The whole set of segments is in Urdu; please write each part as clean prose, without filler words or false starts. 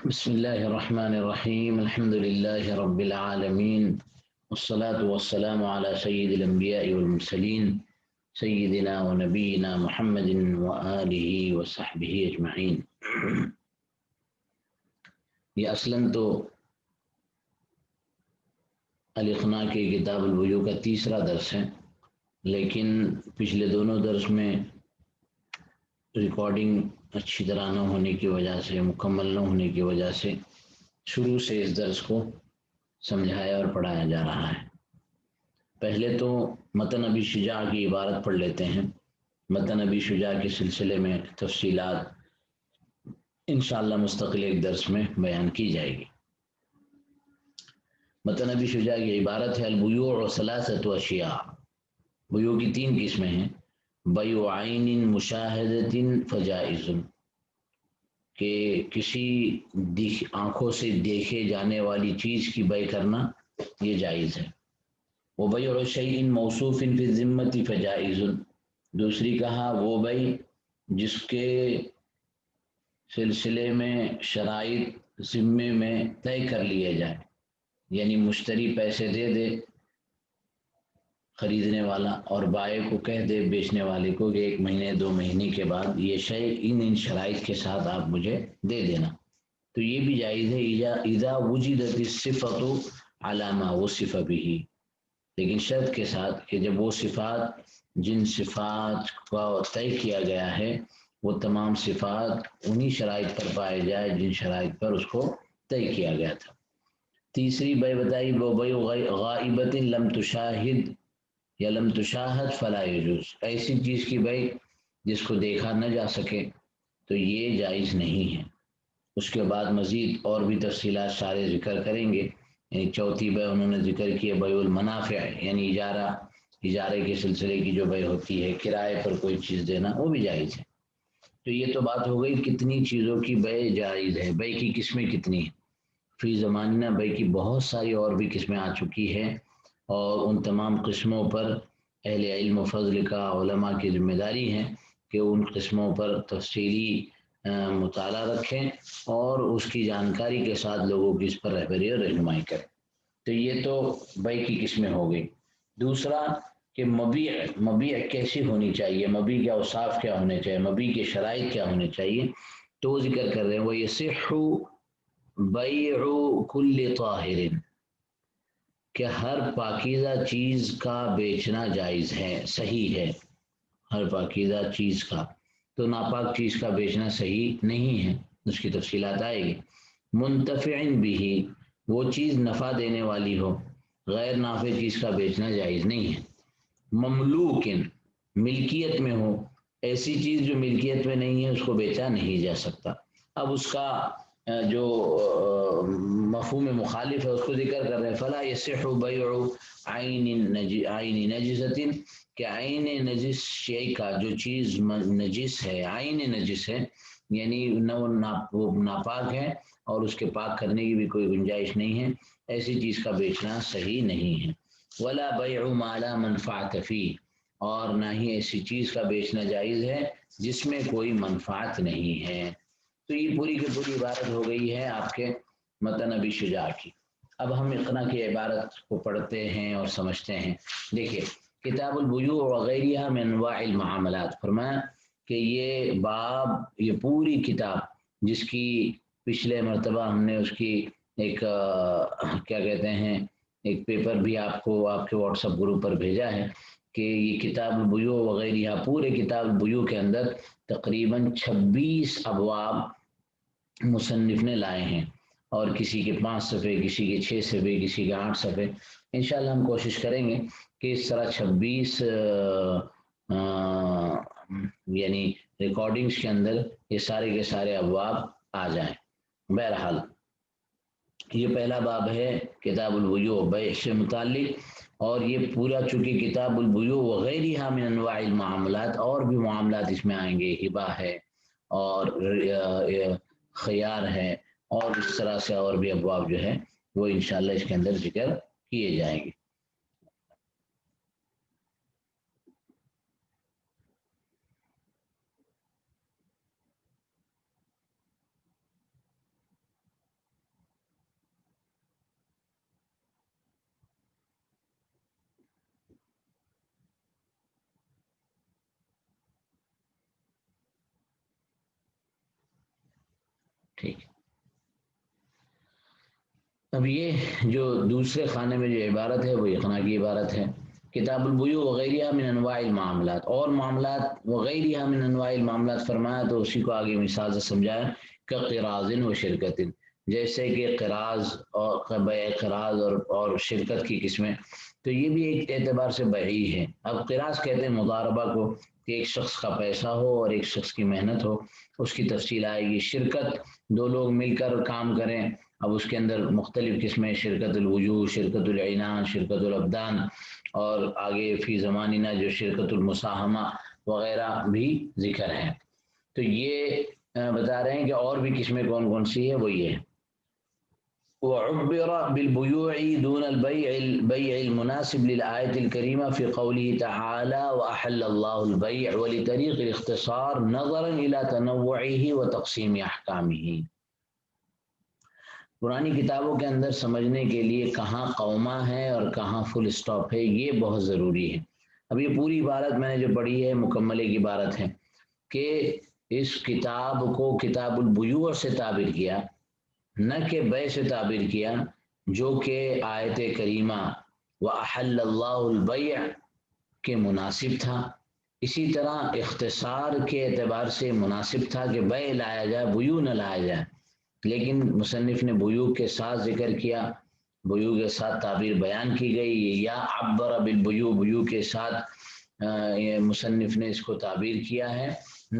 بسم الله الرحمن الرحيم الحمد لله رب العالمين والصلاة والسلام على سيد الأنبياء والمرسلين سيدنا ونبينا محمد وآله وصحبه أجمعين. یہ اصلاً تو الاقناع کی کتاب البیوع کا تیسرا درس ہے، لیکن پچھلے دونوں درس میں ریکارڈنگ اچھی طرح نہ ہونے کی وجہ سے، مکمل نہ ہونے کی وجہ سے شروع سے اس درس کو سمجھایا اور پڑھایا جا رہا ہے۔ پہلے تو متن ابی شجاع کی عبارت پڑھ لیتے ہیں۔ متن ابی شجاع کے سلسلے میں تفصیلات انشاءاللہ مستقل ایک درس میں بیان کی جائے گی۔ متن ابی شجاع کی عبارت ہے البیوع ثلاثۃ اشیاء، بیوع کی تین قسمیں ہیں۔ بیع عین مشاہدۃ فجائز، کہ کسی آنکھوں سے دیکھے جانے والی چیز کی بیع کرنا یہ جائز ہے۔ وبیع شیء موصوف فی الذمۃ فجائز، دوسری کہا وہ بیع جس کے سلسلے میں شرائط ذمے میں طے کر لیے جائے، یعنی مشتری پیسے دے دے خریدنے والا اور بائع کو کہہ دے بیچنے والے کو کہ 1 مہینے 2 مہینے کے بعد یہ شے ان شرائط کے ساتھ آپ مجھے دے دینا، تو یہ بھی جائز ہے۔ اذا وجدت الصفۃ علی ما وصف به، لیکن شرط کے ساتھ کہ جب وہ صفات جن صفات کا طے کیا گیا ہے وہ تمام صفات انہی شرائط پر پائے جائے جن شرائط پر اس کو طے کیا گیا تھا۔ تیسری بیع بتائی وہ بیع غائبۃ لم تشاہد یا لم تشاہد فلا یجوز، ایسی چیز کی بیع جس کو دیکھا نہ جا سکے تو یہ جائز نہیں ہے۔ اس کے بعد مزید اور بھی تفصیلات سارے ذکر کریں گے۔ یعنی چوتھی بیع انہوں نے ذکر کی ہے بیع المنافع، یعنی اجارے کے سلسلے کی جو بیع ہوتی ہے، کرائے پر کوئی چیز دینا، وہ بھی جائز ہے۔ تو یہ تو بات ہو گئی کتنی چیزوں کی بیع جائز ہے، بیع کی قسمیں کتنی ہیں۔ فی زمانہ بیع کی بہت ساری اور بھی قسمیں آ چکی ہیں، اور ان تمام قسموں پر اہل علم و فضل کا، علماء کی ذمہ داری ہے کہ ان قسموں پر تفصیلی مطالعہ رکھیں اور اس کی جانکاری کے ساتھ لوگوں کی اس پر رہبری اور رہنمائی کریں۔ تو یہ تو بیع کی قسمیں ہو گئی۔ دوسرا کہ مبیع کیسی ہونی چاہیے، مبیع کے اوصاف کیا ہونے چاہیے، مبیع کے شرائط کیا ہونے چاہیے، تو وہ ذکر کر رہے ہیں وَيَصِحُّ بَيْعُ كُلِّ طَاهِرٍ، کہ ہر پاکیزہ چیز کا بیچنا جائز ہے، صحیح ہے۔ ہر پاکیزہ چیز کا، تو ناپاک چیز کا بیچنا صحیح نہیں ہے، اس کی تفصیلات آئے گی۔ منتفع بھی، وہ چیز نفع دینے والی ہو، غیر نافع چیز کا بیچنا جائز نہیں ہے۔ مملوک، ملکیت میں ہو، ایسی چیز جو ملکیت میں نہیں ہے اس کو بیچا نہیں جا سکتا۔ اب اس کا جو مفہوم مخالف ہے اس کو ذکر کر رہے ہیں۔ فلا یصح بیع عین نجسۃ، کہ عین نجس شیء کا، جو چیز نجس ہے، عین نجس ہے یعنی وہ ناپاک ہے اور اس کے پاک کرنے کی بھی کوئی گنجائش نہیں ہے، ایسی چیز کا بیچنا صحیح نہیں ہے۔ ولا بیع ما لا منفعۃ فیہ، اور نہ ہی ایسی چیز کا بیچنا جائز ہے جس میں کوئی منفعت نہیں ہے۔ تو یہ پوری کی پوری عبارت ہو گئی ہے آپ کے متن ابی شجاع کی۔ اب ہم اقناع کی عبارت کو پڑھتے ہیں اور سمجھتے ہیں۔ دیکھیے کتاب البیوع وغیرہ من انواع المعاملات، فرمایا کہ یہ باب، یہ پوری کتاب جس کی پچھلے مرتبہ ہم نے اس کی ایک کیا کہتے ہیں ایک پیپر بھی آپ کو آپ کے واٹس ایپ گروپ پر بھیجا ہے کہ یہ کتاب البیوع وغیرہ، پورے کتاب البیوع کے اندر تقریباً 26 ابواب مصنف نے لائے ہیں، اور کسی کے 5 صفحے، کسی کے 6 صفحے، کسی کے 8 صفحے۔ انشاءاللہ ہم کوشش کریں گے کہ اس طرح 26 یعنی ریکارڈنگز کے اندر یہ سارے کے سارے ابواب آ جائیں۔ بہرحال یہ پہلا باب ہے کتاب البیوع، بیع سے متعلق، اور یہ پورا چونکہ کتاب البیوع وغیرہ من انواع المعاملات، اور بھی معاملات اس میں آئیں گے، ہبہ ہے اور خیار ہے، اور اس طرح سے اور بھی ابواب جو ہے وہ انشاءاللہ اس کے اندر ذکر کیے جائیں گے۔ ٹھیک. اب یہ جو دوسرے خانے میں جو عبارت ہے وہ اقناع کی عبارت ہے. کتاب البیوع وغیرہ من انواع المعاملات، اور معاملات وغیرہ من انواع المعاملات فرمایا تو اسی کو آگے مثال سے سمجھایا کہ قراض و شرکت، جیسے کہ قراض اور بیع قراض اور شرکت کی قسمیں. تو یہ بھی ایک اعتبار سے بیعی ہے. اب قراض کہتے ہیں مضاربہ کو، کہ ایک شخص کا پیسہ ہو اور ایک شخص کی محنت ہو، اس کی تفصیل آئے گی. شرکت دو لوگ مل کر کام کریں، اب اس کے اندر مختلف قسمیں، شرکت الوجوہ، شرکت العنان، شرکت الابدان، اور آگے فی زماننا جو شرکت المساہمہ وغیرہ بھی ذکر ہیں. تو یہ بتا رہے ہیں کہ اور بھی قسمیں کون کون سی ہے، وہ یہ ہے. وعبر بالبيوع دون البيع المناسب للآية الكريمة في قوله تعالى وأحل الله البيع ولطريق الاختصار نظرا إلى تنوعه وتقسيم أحكامه. پرانی کتابوں کے اندر سمجھنے کے لیے کہاں قومہ ہے اور کہاں فل اسٹاپ ہے، یہ بہت ضروری ہے. اب یہ پوری عبارت میں نے جو پڑھی ہے مکمل ایک عبارت ہے کہ اس کتاب کو کتاب البیوع سے تعبیر کیا، نہ کہ بیع سے تعبیر کیا، جو کہ آیت کریمہ وَأَحَلَّ اللَّهُ الْبَيْعَ کے مناسب تھا. اسی طرح اختصار کے اعتبار سے مناسب تھا کہ بیع لایا جائے، بیوع نہ لایا جائے، لیکن مصنف نے بیوع کے ساتھ ذکر کیا، بیوع کے ساتھ تعبیر بیان کی گئی. یا عبر بالبیوع، بیوع کے ساتھ مصنف نے اس کو تعبیر کیا ہے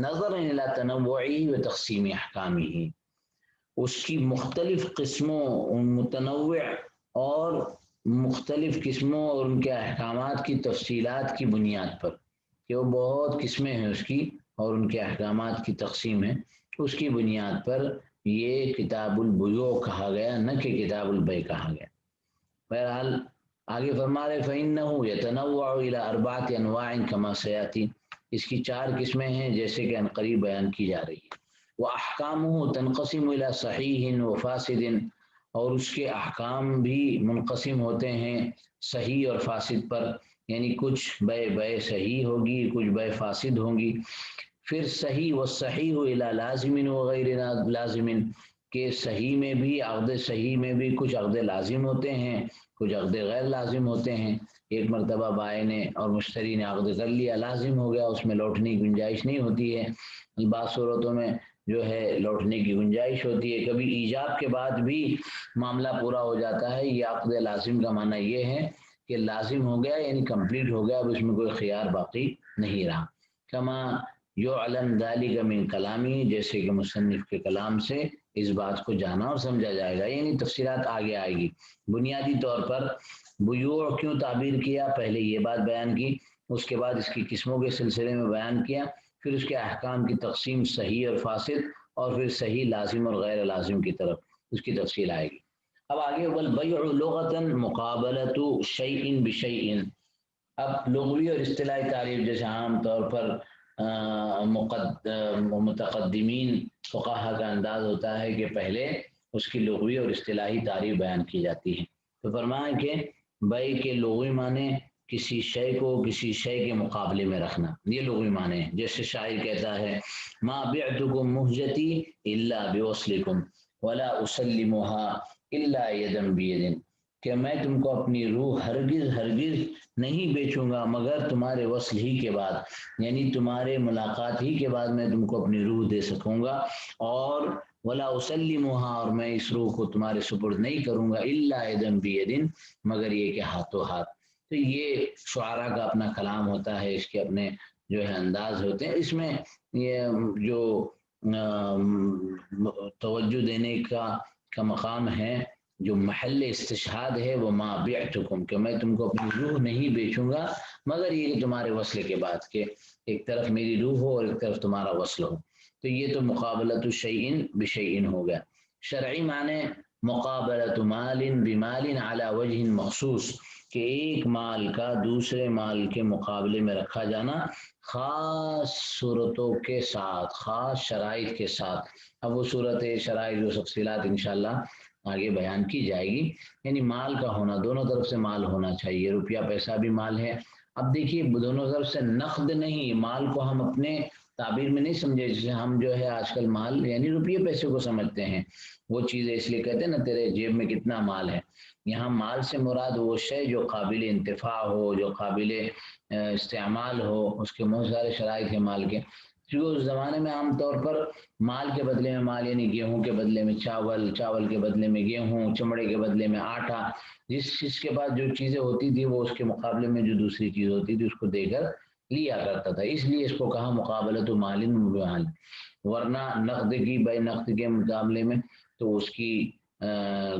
نظر الی تنوعی و تقسیم احکامہ، اس کی مختلف قسموں، متنوع اور مختلف قسموں اور ان کے احکامات کی تفصیلات کی بنیاد پر، کہ وہ بہت قسمیں ہیں اس کی اور ان کے احکامات کی تقسیم ہے، اس کی بنیاد پر یہ کتاب البیوع کہا گیا، نہ کہ کتاب البیع کہا گیا. بہرحال آگے فرما رہے فَإِنَّهُ يَتَنَوَّعُ إِلَىٰ أَرْبَعَةِ أَنْوَاعٍ كَمَا سَيَأْتِي، اس کی 4 قسمیں ہیں جیسے کہ عنقریب بیان کی جا رہی ہے. وَأَحْكَامُهُ تَنْقَسِمُ إِلَىٰ صَحِيحٍ وَفَاسِدٍ، اور اس کے احکام بھی منقسم ہوتے ہیں صحیح اور فاسد پر، یعنی کچھ بیع صحیح ہوگی، کچھ بیع فاسد ہوگی. پھر صحیح والصحیح إِلَىٰ لازم وغیر لازم، کہ صحیح میں بھی، عقد صحیح میں بھی کچھ عقد لازم ہوتے ہیں، کچھ عقد غیر لازم ہوتے ہیں. ایک مرتبہ بائع نے اور مشتری نے عقد کر لیا، لازم ہو گیا، اس میں لوٹنے کی گنجائش نہیں ہوتی ہے. بعض صورتوں میں جو ہے لوٹنے کی گنجائش ہوتی ہے، کبھی ایجاب کے بعد بھی معاملہ پورا ہو جاتا ہے. یہ عقد لازم کا معنی یہ ہے کہ لازم ہو گیا یعنی کمپلیٹ ہو گیا، اب اس میں کوئی خیار باقی نہیں رہا. کما یعلم ذلک من کلامی، جیسے کہ مصنف کے کلام سے اس بات کو جانا اور سمجھا جائے گا، یعنی تفصیلات آگے آئے گی. بنیادی طور پر بیوع کیوں تعبیر کیا، پہلے یہ بات بیان کی، اس کے بعد اس کی قسموں کے سلسلے میں بیان کیا، پھر اس کے احکام کی تقسیم صحیح اور فاسد، اور پھر صحیح لازم اور غیر لازم کی طرف اس کی تفصیل آئے گی. اب آگے والبیع لغتاً مقابلۃ شیء بشیء. اب لغوی اور اصطلاحی تعریف جیسے عام طور پر متقدمین فقہا کا انداز ہوتا ہے کہ پہلے اس کی لغوی اور اصطلاحی تعریف بیان کی جاتی ہے. تو فرمایا کہ بیع کے لغوی معنی کسی شے کو کسی شے کے مقابلے میں رکھنا، یہ لغوی معنی ہے. جیسے شاعر کہتا ہے ما بعتکم مہجتی الا بوصلکم ولا اسلمها الا یدا بید، کہ میں تم کو اپنی روح ہرگز نہیں بیچوں گا مگر تمہارے وصل ہی کے بعد، یعنی تمہارے ملاقات ہی کے بعد میں تم کو اپنی روح دے سکوں گا. اور ولا اسلمها، اور میں اس روح کو تمہارے سپرد نہیں کروں گا الا یدا بید، مگر یہ کہ ہاتھوں ہاتھ. تو یہ شعراء کا اپنا کلام ہوتا ہے، اس کے اپنے جو ہے انداز ہوتے ہیں. اس میں یہ جو توجہ دینے کا مقام ہے، جو محل استشہاد ہے، وہ ما بعتکم، کہ میں تم کو اپنی روح نہیں بیچوں گا مگر یہ کہ تمہارے وصل کے بعد، کہ ایک طرف میری روح ہو اور ایک طرف تمہارا وصل ہو. تو یہ تو مقابلۃ شیء بشیء ہو گیا. شرعی معنی مقابلۃ مال بمال علی وجہ مخصوص، کہ ایک مال کا دوسرے مال کے مقابلے میں رکھا جانا خاص صورتوں کے ساتھ، خاص شرائط کے ساتھ. اب وہ صورت شرائط جو تفصیلات انشاءاللہ آگے بیان کی جائے گی. یعنی مال کا ہونا، دونوں طرف سے مال ہونا چاہیے، روپیہ پیسہ بھی مال ہے. اب دیکھیے دونوں طرف سے نقد نہیں، مال کو ہم اپنے تعبیر میں نہیں سمجھے جسے ہم جو ہے آج کل مال یعنی روپیے پیسے کو سمجھتے ہیں، وہ چیزیں اس لیے کہتے ہیں نا تیرے جیب میں کتنا مال ہے۔ یہاں مال سے مراد وہ شے جو قابل انتفاع ہو، جو قابل استعمال ہو، اس کے بہت سارے شرائط ہیں مال کے، کیونکہ اس زمانے میں عام طور پر مال کے بدلے میں مال یعنی گیہوں کے بدلے میں چاول، چاول کے بدلے میں گیہوں، چمڑے کے بدلے میں آٹا، جس چیز کے بعد جو چیزیں ہوتی تھی وہ اس کے مقابلے میں جو دوسری چیز ہوتی تھی اس کو دے کر لیا کرتا تھا، اس لیے اس کو کہا مقابلۃ مال بمال، ورنہ نقد کی بے نقد کے مقابلے میں تو اس کی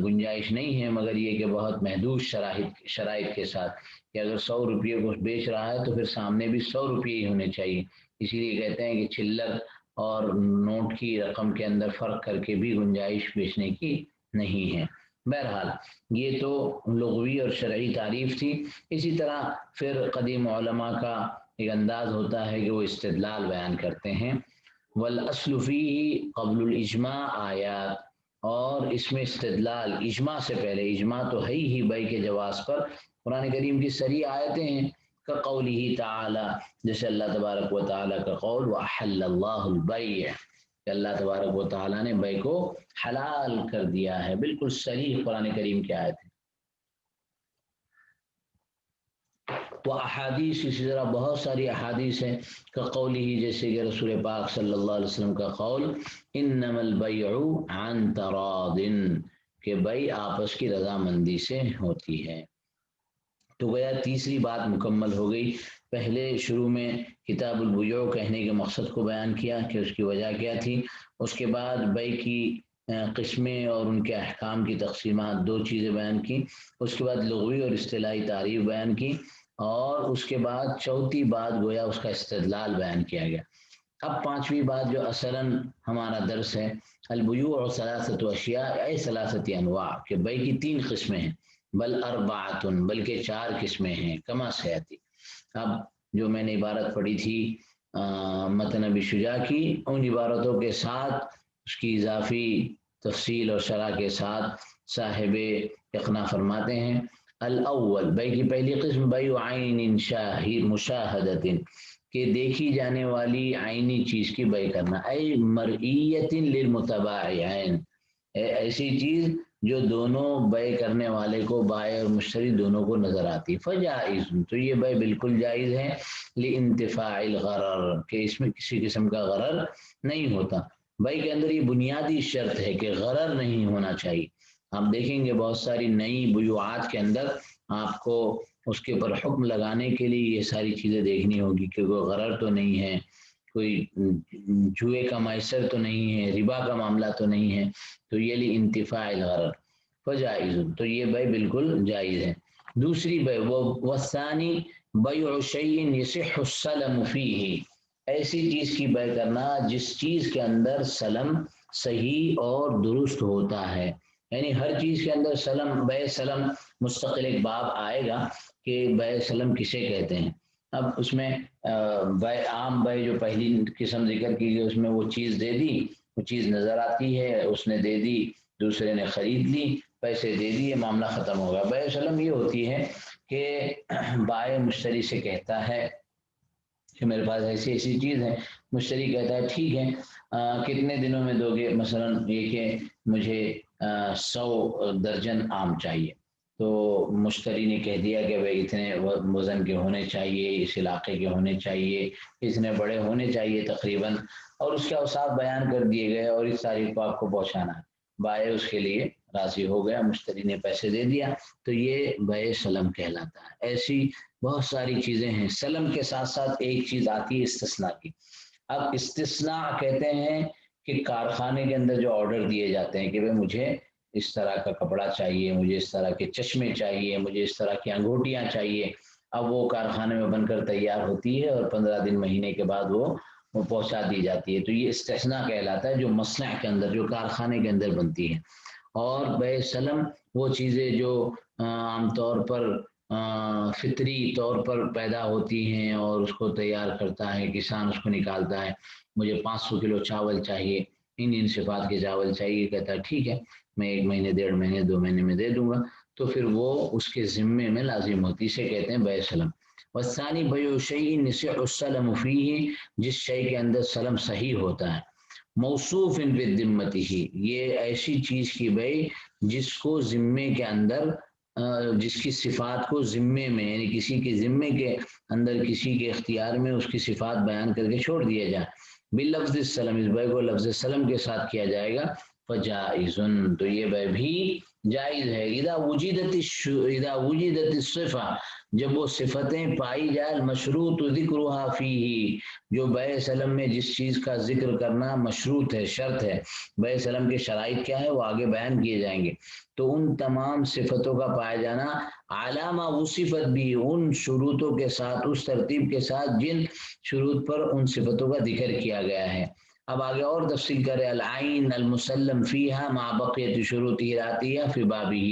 گنجائش نہیں ہے، مگر یہ کہ بہت محدود شرائط کے ساتھ کہ اگر 100 روپئے کو بیچ رہا ہے تو پھر سامنے بھی 100 روپئے ہی ہونے چاہیے، اسی لیے کہتے ہیں کہ چلر اور نوٹ کی رقم کے اندر فرق کر کے بھی گنجائش بیچنے کی نہیں ہے۔ بہرحال یہ تو لغوی اور شرعی تعریف تھی۔ اسی طرح پھر قدیم علماء کا ایک انداز ہوتا ہے کہ وہ استدلال بیان کرتے ہیں، والاصل فیہ قبل الاجماع آیات، اور اس میں استدلال اجماع سے پہلے، اجماع تو ہے ہی بیع کے جواز پر، قرآن کریم کی صریح آیتیں ہیں کقولہ تعالی، جیسے اللہ تبارک و تعالی کا قول وَأَحَلَّ اللَّهُ الْبَيْعَ، کہ اللہ تبارک و تعالی نے بیع کو حلال کر دیا ہے، بالکل صحیح قرآن کریم کی آیت ہے۔ وہ احادیث اسی طرح بہت ساری احادیث ہیں کقولہ، جیسے کہ رسول پاک صلی اللہ علیہ وسلم کا قول انما البیع عن تراض، کہ بیع آپس کی رضامندی سے ہوتی ہے۔ تو گویا تیسری بات مکمل ہو گئی۔ پہلے شروع میں کتاب البیوع کہنے کے مقصد کو بیان کیا کہ اس کی وجہ کیا تھی، اس کے بعد بیع کی قسمیں اور ان کے احکام کی تقسیمات، دو چیزیں بیان کی، اس کے بعد لغوی اور اصطلاحی تعریف بیان کی، اور اس کے بعد چوتھی بات گویا اس کا استدلال بیان کیا گیا۔ اب پانچویں بات جو اصلاً ہمارا درس ہے، البیوع ثلاثۃ اشیاء ای ثلاثۃ انواع، کہ بیع کی 3 قسمیں ہیں، بل اربعۃ، بلکہ 4 قسمیں ہیں، کما سیاتی۔ اب جو میں نے عبارت پڑھی تھی متن ابی شجاع کی، ان عبارتوں کے ساتھ اس کی اضافی تفصیل اور شرح کے ساتھ صاحب اقناع فرماتے ہیں، الاول، بیع کی پہلی قسم بیع عین مشاہدۃ، کہ دیکھی جانے والی عینی چیز کی بیع کرنا، ای مرئیۃ للمتباع عین، ایسی چیز جو دونوں بیع کرنے والے کو، بائع اور مشتری دونوں کو نظر آتی، فجائز، تو یہ بیع بالکل جائز ہے، لانتفاع الغرر، کہ اس میں کسی قسم کا غرر نہیں ہوتا۔ بیع کے اندر یہ بنیادی شرط ہے کہ غرر نہیں ہونا چاہیے۔ آپ دیکھیں گے بہت ساری نئی بیوعات کے اندر آپ کو اس کے اوپر حکم لگانے کے لیے یہ ساری چیزیں دیکھنی ہوگی کہ کوئی غرر تو نہیں ہے، کوئی جوئے کا میسر تو نہیں ہے، ربا کا معاملہ تو نہیں ہے، تو یہ لی انتفاع الغرر فجائز، تو یہ بیع بالکل جائز ہے۔ دوسری بیع والثانی بیع شیء یصح السلم فیہ، ایسی چیز کی بیع کرنا جس چیز کے اندر سلم صحیح اور درست ہوتا ہے، یعنی ہر چیز کے اندر سلم، بیع سلم مستقل ایک باب آئے گا کہ بیع سلم کسے کہتے ہیں۔ اب اس میں بیع عام بیع جو پہلی قسم ذکر کی گئی، اس میں وہ چیز دے دی، وہ چیز نظر آتی ہے، اس نے دے دی، دوسرے نے خرید لی، پیسے دے دیے، معاملہ ختم ہوگا۔ بیع سلم یہ ہوتی ہے کہ بائع مشتری سے کہتا ہے کہ میرے پاس ایسی ایسی چیز ہے، مشتری کہتا ہے ٹھیک ہے کتنے دنوں میں دو گے، مثلا یہ کہ مجھے 100 درجن آم چاہیے، تو مشتری نے کہہ دیا کہ بھائی اتنے وزن کے ہونے چاہیے، اس علاقے کے ہونے چاہیے، اتنے بڑے ہونے چاہیے تقریباً، اور اس کے اوصاف بیان کر دیے گئے اور اس تاریخ کو آپ کو پہنچانا ہے، بائع اس کے لیے راضی ہو گیا، مشتری نے پیسے دے دیا، تو یہ بیع سلم کہلاتا ہے۔ ایسی بہت ساری چیزیں ہیں۔ سلم کے ساتھ ساتھ ایک چیز آتی ہے استثناء کی۔ اب استثناء کہتے ہیں کہ کارخانے کے اندر جو آرڈر دیے جاتے ہیں کہ بھائی مجھے اس طرح کا کپڑا چاہیے، مجھے اس طرح کے چشمے چاہیے، مجھے اس طرح کی انگوٹیاں چاہیے، اب وہ کارخانے میں بن کر تیار ہوتی ہے اور 15 دن مہینے کے بعد وہ پہنچا دی جاتی ہے، تو یہ استثناء کہلاتا ہے، جو مصنع کے اندر، جو کارخانے کے اندر بنتی ہے۔ اور بیع سلم وہ چیزیں جو عام طور پر فطری طور پر پیدا ہوتی ہیں اور اس کو تیار کرتا ہے کسان، اس کو نکالتا ہے، مجھے 500 کلو چاول چاہیے، ان صفات کے چاول چاہیے، کہتا ہے ٹھیک ہے میں 1 مہینے 1.5 مہینے 2 مہینے میں دے دوں گا، تو پھر وہ اس کے ذمے میں لازم ہوتی، اسے کہتے ہیں بیع سلم۔ والثانی بیع شیء یصح السلم فیہ، جس شے کے اندر سلم صحیح ہوتا ہے، موصوف بذمتہ، یہ ایسی چیز کی بیع جس کو ذمے کے اندر جس کی صفات کو ذمے میں، یعنی کسی کے ذمے کے اندر، کسی کے اختیار میں اس کی صفات بیان کر کے چھوڑ دیا جائے، باللفظ السلم، اس بیع کو لفظ سلم کے ساتھ کیا جائے گا، فجائز، تو یہ بیع بھی جائز ہے۔ اذا وجدت الصفہ، جب وہ صفتیں پائی جائے، المشروط ذکرها فیہ، جو بیع سلم میں جس چیز کا ذکر کرنا مشروط ہے، شرط ہے، بیع سلم کے شرائط کیا ہے وہ آگے بیان کیے جائیں گے، تو ان تمام صفتوں کا پایا جانا علامہ وصفت بھی، ان شروطوں کے ساتھ، اس ترتیب کے ساتھ جن شروط پر ان صفتوں کا ذکر کیا گیا ہے۔ اب آگے اور تفصیل کرے، العین المسلم فیہا مع بقیت شروطہ الاتیہ فی بابہ،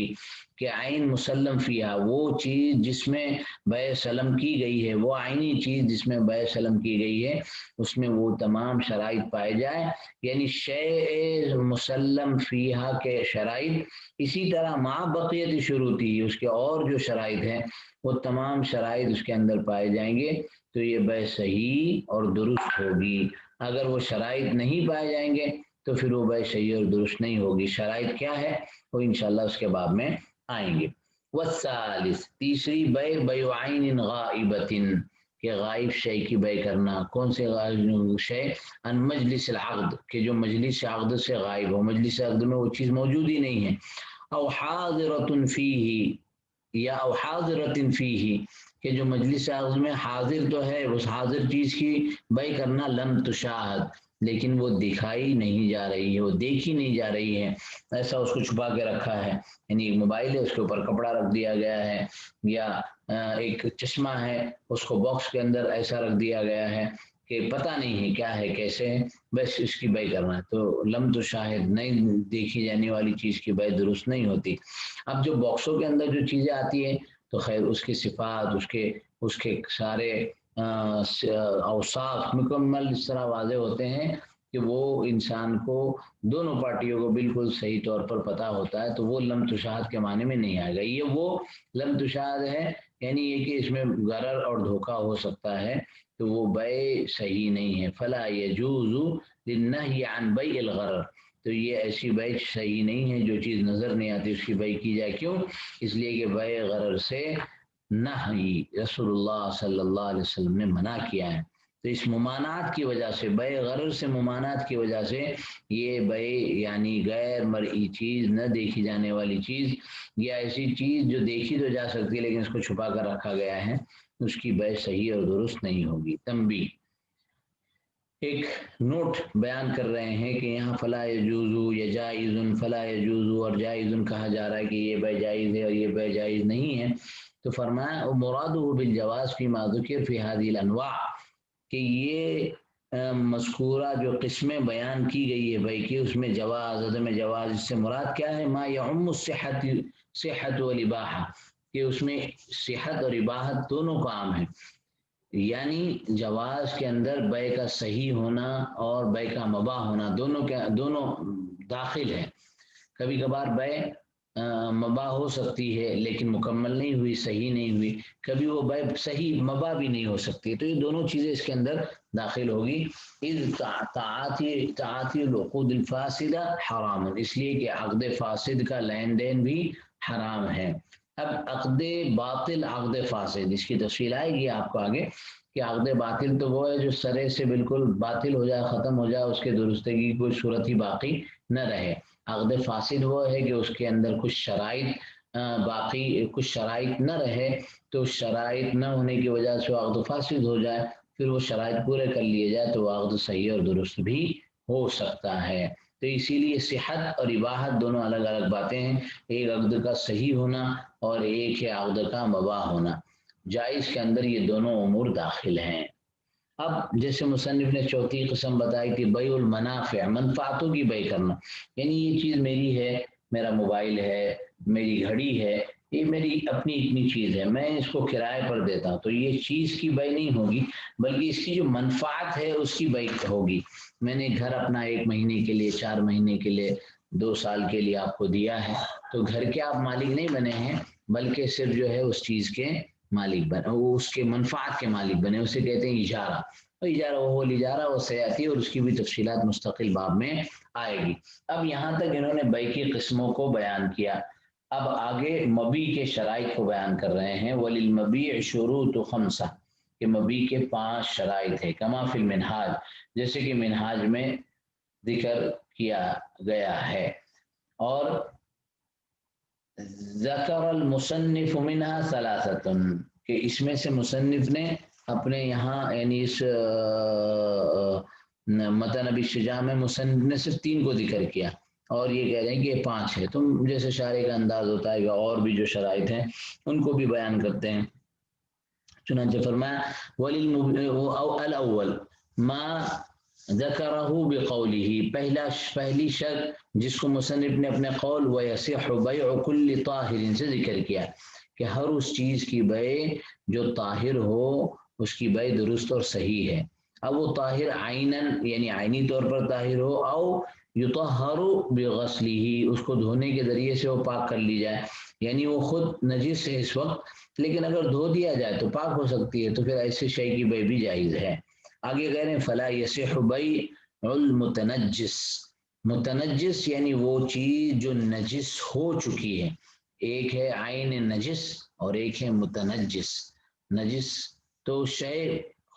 کہ عین مسلم فیہا، وہ چیز جس میں بیع سلم کی گئی ہے، وہ عینی چیز جس میں بیع سلم کی گئی ہے، اس میں وہ تمام شرائط پائے جائے، یعنی شیء مسلم فیہا کے شرائط، اسی طرح مع بقیت شروطی، اس کے اور جو شرائط ہیں وہ تمام شرائط اس کے اندر پائے جائیں گے، تو یہ بیع صحیح اور درست ہوگی۔ اگر وہ شرائط نہیں پائے جائیں گے تو پھر وہ بیع صحیح اور درست نہیں ہوگی۔ شرائط کیا ہے وہ انشاءاللہ اس کے باب میں آئیں گے۔ والثالث، تیسری بیع، بیع عین غائبۃ، کہ غائب شے کی بیع کرنا، کون سے غائب شے؟ ان مجلس العقد، کہ جو مجلس عقد سے غائب ہو، مجلس عقد میں وہ چیز موجود ہی نہیں ہے، او حاضرۃ فیہ، یا او حاضرۃ فیہ، کہ جو مجلس عقد میں حاضر تو ہے، اس حاضر چیز کی بیع کرنا، لم تشاہد، لیکن وہ دکھائی نہیں جا رہی ہے، وہ دیکھی نہیں جا رہی ہے، ایسا اس کو چھپا کے رکھا ہے، یعنی ایک موبائل ہے اس کے اوپر کپڑا رکھ دیا گیا ہے، یا ایک چشمہ ہے اس کو باکس کے اندر ایسا رکھ دیا گیا ہے کہ پتہ نہیں ہے کیا ہے کیسے ہے، بس اس کی بیع کرنا ہے، تو لم تشاہد، نہیں دیکھی جانے والی چیز کی بیع درست نہیں ہوتی۔ اب جو باکسوں کے اندر جو چیزیں آتی ہیں تو خیر اس کی صفات، اس کے سارے اوصاف مکمل اس طرح واضح ہوتے ہیں کہ وہ انسان کو، دونوں پارٹیوں کو بالکل صحیح طور پر پتہ ہوتا ہے، تو وہ لم تشاہد کے معنی میں نہیں آئے گا۔ یہ وہ لم تشاہد ہے، یعنی یہ کہ اس میں غرر اور دھوکہ ہو سکتا ہے، تو وہ بیع صحیح نہیں ہے۔ فلا یجوز للنہی عن بیع الغرر، تو یہ ایسی بیع صحیح نہیں ہے جو چیز نظر نہیں آتی اس کی بیع کی جائے، کیوں؟ اس لیے کہ بیع غرر سے نہی رسول اللہ صلی اللہ علیہ وسلم نے منع کیا ہے، تو اس ممانعت کی وجہ سے، بیع غرر سے ممانعت کی وجہ سے، یہ بیع یعنی غیر مرئی چیز، نہ دیکھی جانے والی چیز، یا ایسی چیز جو دیکھی تو جا سکتی ہے لیکن اس کو چھپا کر رکھا گیا ہے، اس کی بیع صحیح اور درست نہیں ہوگی۔ تنبیہ، ایک نوٹ بیان کر رہے ہیں کہ یہاں فلا یجوز یا جائز، فلا یجوز اور جائز کہا جا رہا ہے کہ یہ بیع جائز ہے اور یہ بیع جائز نہیں ہے، تو فرمایا مرادہ بالجواز فیما ذکر فی هذه الانواع، کہ یہ مذکورہ جو قسمیں بیان کی گئی ہے بیع کی، اس میں جواز، عدم جواز، اس سے مراد کیا ہے؟ ما یعم الصحت والاباحہ، کہ اس میں صحت اور اباحت دونوں کا عام ہے، یعنی جواز کے اندر بیع کا صحیح ہونا اور بیع کا مباح ہونا دونوں داخل ہیں۔ کبھی کبھار بیع مباح ہو سکتی ہے لیکن مکمل نہیں ہوئی، صحیح نہیں ہوئی، کبھی وہ بیع صحیح مباح بھی نہیں ہو سکتی، تو یہ دونوں چیزیں اس کے اندر داخل ہوگی۔ اذ تعاطی العقود الفاسدہ حرام، اس لیے کہ عقد فاسد کا لین دین بھی حرام ہے۔ اب عقد باطل، عقد فاسد، اس کی تفصیل آئے گی آپ کو آگے، کہ عقد باطل تو وہ ہے جو سرے سے بالکل باطل ہو جائے، ختم ہو جائے، اس کے درستگی کی کوئی صورت ہی باقی نہ رہے۔ عقد فاسد وہ ہے کہ اس کے اندر کچھ شرائط باقی، کچھ شرائط نہ رہے، تو شرائط نہ ہونے کی وجہ سے وہ عقد فاسد ہو جائے، پھر وہ شرائط پورے کر لیے جائے تو وہ عقد صحیح اور درست بھی ہو سکتا ہے۔ تو اسی لیے صحت اور اباحت دونوں الگ الگ باتیں ہیں، ایک عقد کا صحیح ہونا اور ایک ہے عقد کا مباح ہونا، جائز کے اندر یہ دونوں امور داخل ہیں۔ اب جیسے مصنف نے چوتھی قسم بتائی تھی، بیع المنافع، منفعتوں کی بیع کرنا، یعنی یہ چیز میری ہے، میرا موبائل ہے، میری گھڑی ہے، یہ میری اپنی اتنی چیز ہے، میں اس کو کرائے پر دیتا ہوں، تو یہ چیز کی بیع نہیں ہوگی، بلکہ اس کی جو منفعت ہے اس کی بیع ہوگی۔ میں نے گھر اپنا 1 مہینے کے لیے، 4 مہینے کے لیے 2 سال کے لیے آپ کو دیا ہے، تو گھر کے آپ مالک نہیں بنے ہیں، بلکہ صرف جو ہے اس چیز کے مالک بنے، وہ اس کے منفعت کے مالک بنے، اسے کہتے ہیں اجارہ. اور اجارہ وہ اجارہ وہ سیاتی، اور اس کی بھی تفصیلات مستقل باب میں آئے گی. اب یہاں تک انہوں نے بیع کی قسموں کو بیان کیا. اب آگے مبیع کے شرائط کو بیان کر رہے ہیں. وَلِلْمَبِيعِ شُرُوطُ خَمْسَةٌ، کہ مبیع کے 5 شرائط ہے. کما فی المنہاج، جیسے کہ منہاج میں ذکر کیا گیا ہے. اور ذکر المصنف منہا ثلاثۃ، کہ اس میں سے مصنف نے اپنے یہاں یعنی اس متن ابی الشجاع میں مصنف نے صرف 3 کو ذکر کیا، اور یہ کہہ رہے ہیں کہ یہ 5 ہے. تو جیسے شارح کا انداز ہوتا ہے کہ اور بھی جو شرائط ہیں ان کو بھی بیان کرتے ہیں. چنانچہ فرمایا الاول ما ذکرہ بقولہ، پہلی شرط جس کو مصنف نے اپنے قول ویصح بیع کل طاہر سے ذکر کیا، کہ ہر اس چیز کی بیع جو طاہر ہو اس کی بیع درست اور صحیح ہے. اب وہ طاہر عیناً یعنی عینی طور پر طاہر ہو، او یطہر بغسلہ، اس کو دھونے کے ذریعے سے وہ پاک کر لی جائے، یعنی وہ خود نجس ہے اس وقت لیکن اگر دھو دیا جائے تو پاک ہو سکتی ہے، تو پھر ایسے شے کی بیع بھی جائز ہے. آگے کہہ رہے ہیں فلا یصح بیع المتنجس، متنجس یعنی وہ چیز جو نجس ہو چکی ہے. ایک ہے عین نجس اور ایک ہے متنجس. نجس تو شے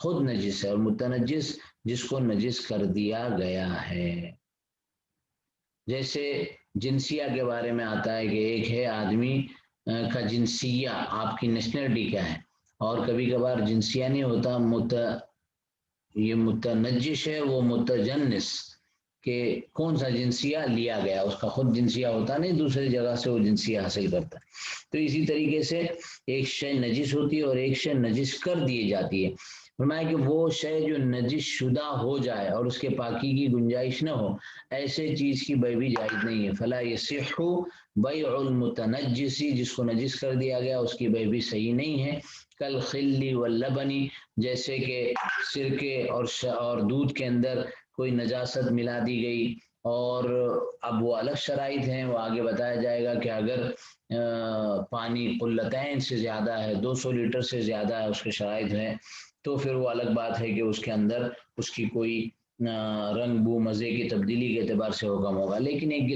خود نجس ہے، اور متنجس جس کو نجس کر دیا گیا ہے. جیسے جنسیہ کے بارے میں آتا ہے کہ ایک ہے آدمی کا جنسیہ، آپ کی نیشنلٹی کیا ہے، اور کبھی کبھار جنسیہ نہیں ہوتا، یہ متنجش ہے وہ متجنس، کہ کون سا جنسیہ لیا گیا، اس کا خود جنسیہ ہوتا نہیں، دوسری جگہ سے وہ جنسیہ حاصل کرتا ہے. تو اسی طریقے سے ایک شے نجس ہوتی ہے اور ایک شے نجس کر دی جاتی ہے. فرمایا کہ وہ شے جو نجس شدہ ہو جائے اور اس کے پاکی کی گنجائش نہ ہو، ایسے چیز کی بیع بھی جائز نہیں ہے. فلا یصح بیع المتنجس، جس کو نجس کر دیا گیا اس کی بیع بھی صحیح نہیں ہے. کالخل واللبن، جیسے کہ سرکے اور دودھ کے اندر کوئی نجاست ملا دی گئی، اور اب وہ الگ شرائط ہیں، وہ آگے بتایا جائے گا کہ اگر پانی قلتین سے زیادہ ہے، 200 لیٹر سے زیادہ ہے اس کے شرائط ہیں، تو پھر وہ الگ بات ہے کہ اس کے اندر اس کی کوئی رنگ بو مزے کی تبدیلی کے اعتبار سے حکم ہوگا. لیکن ایک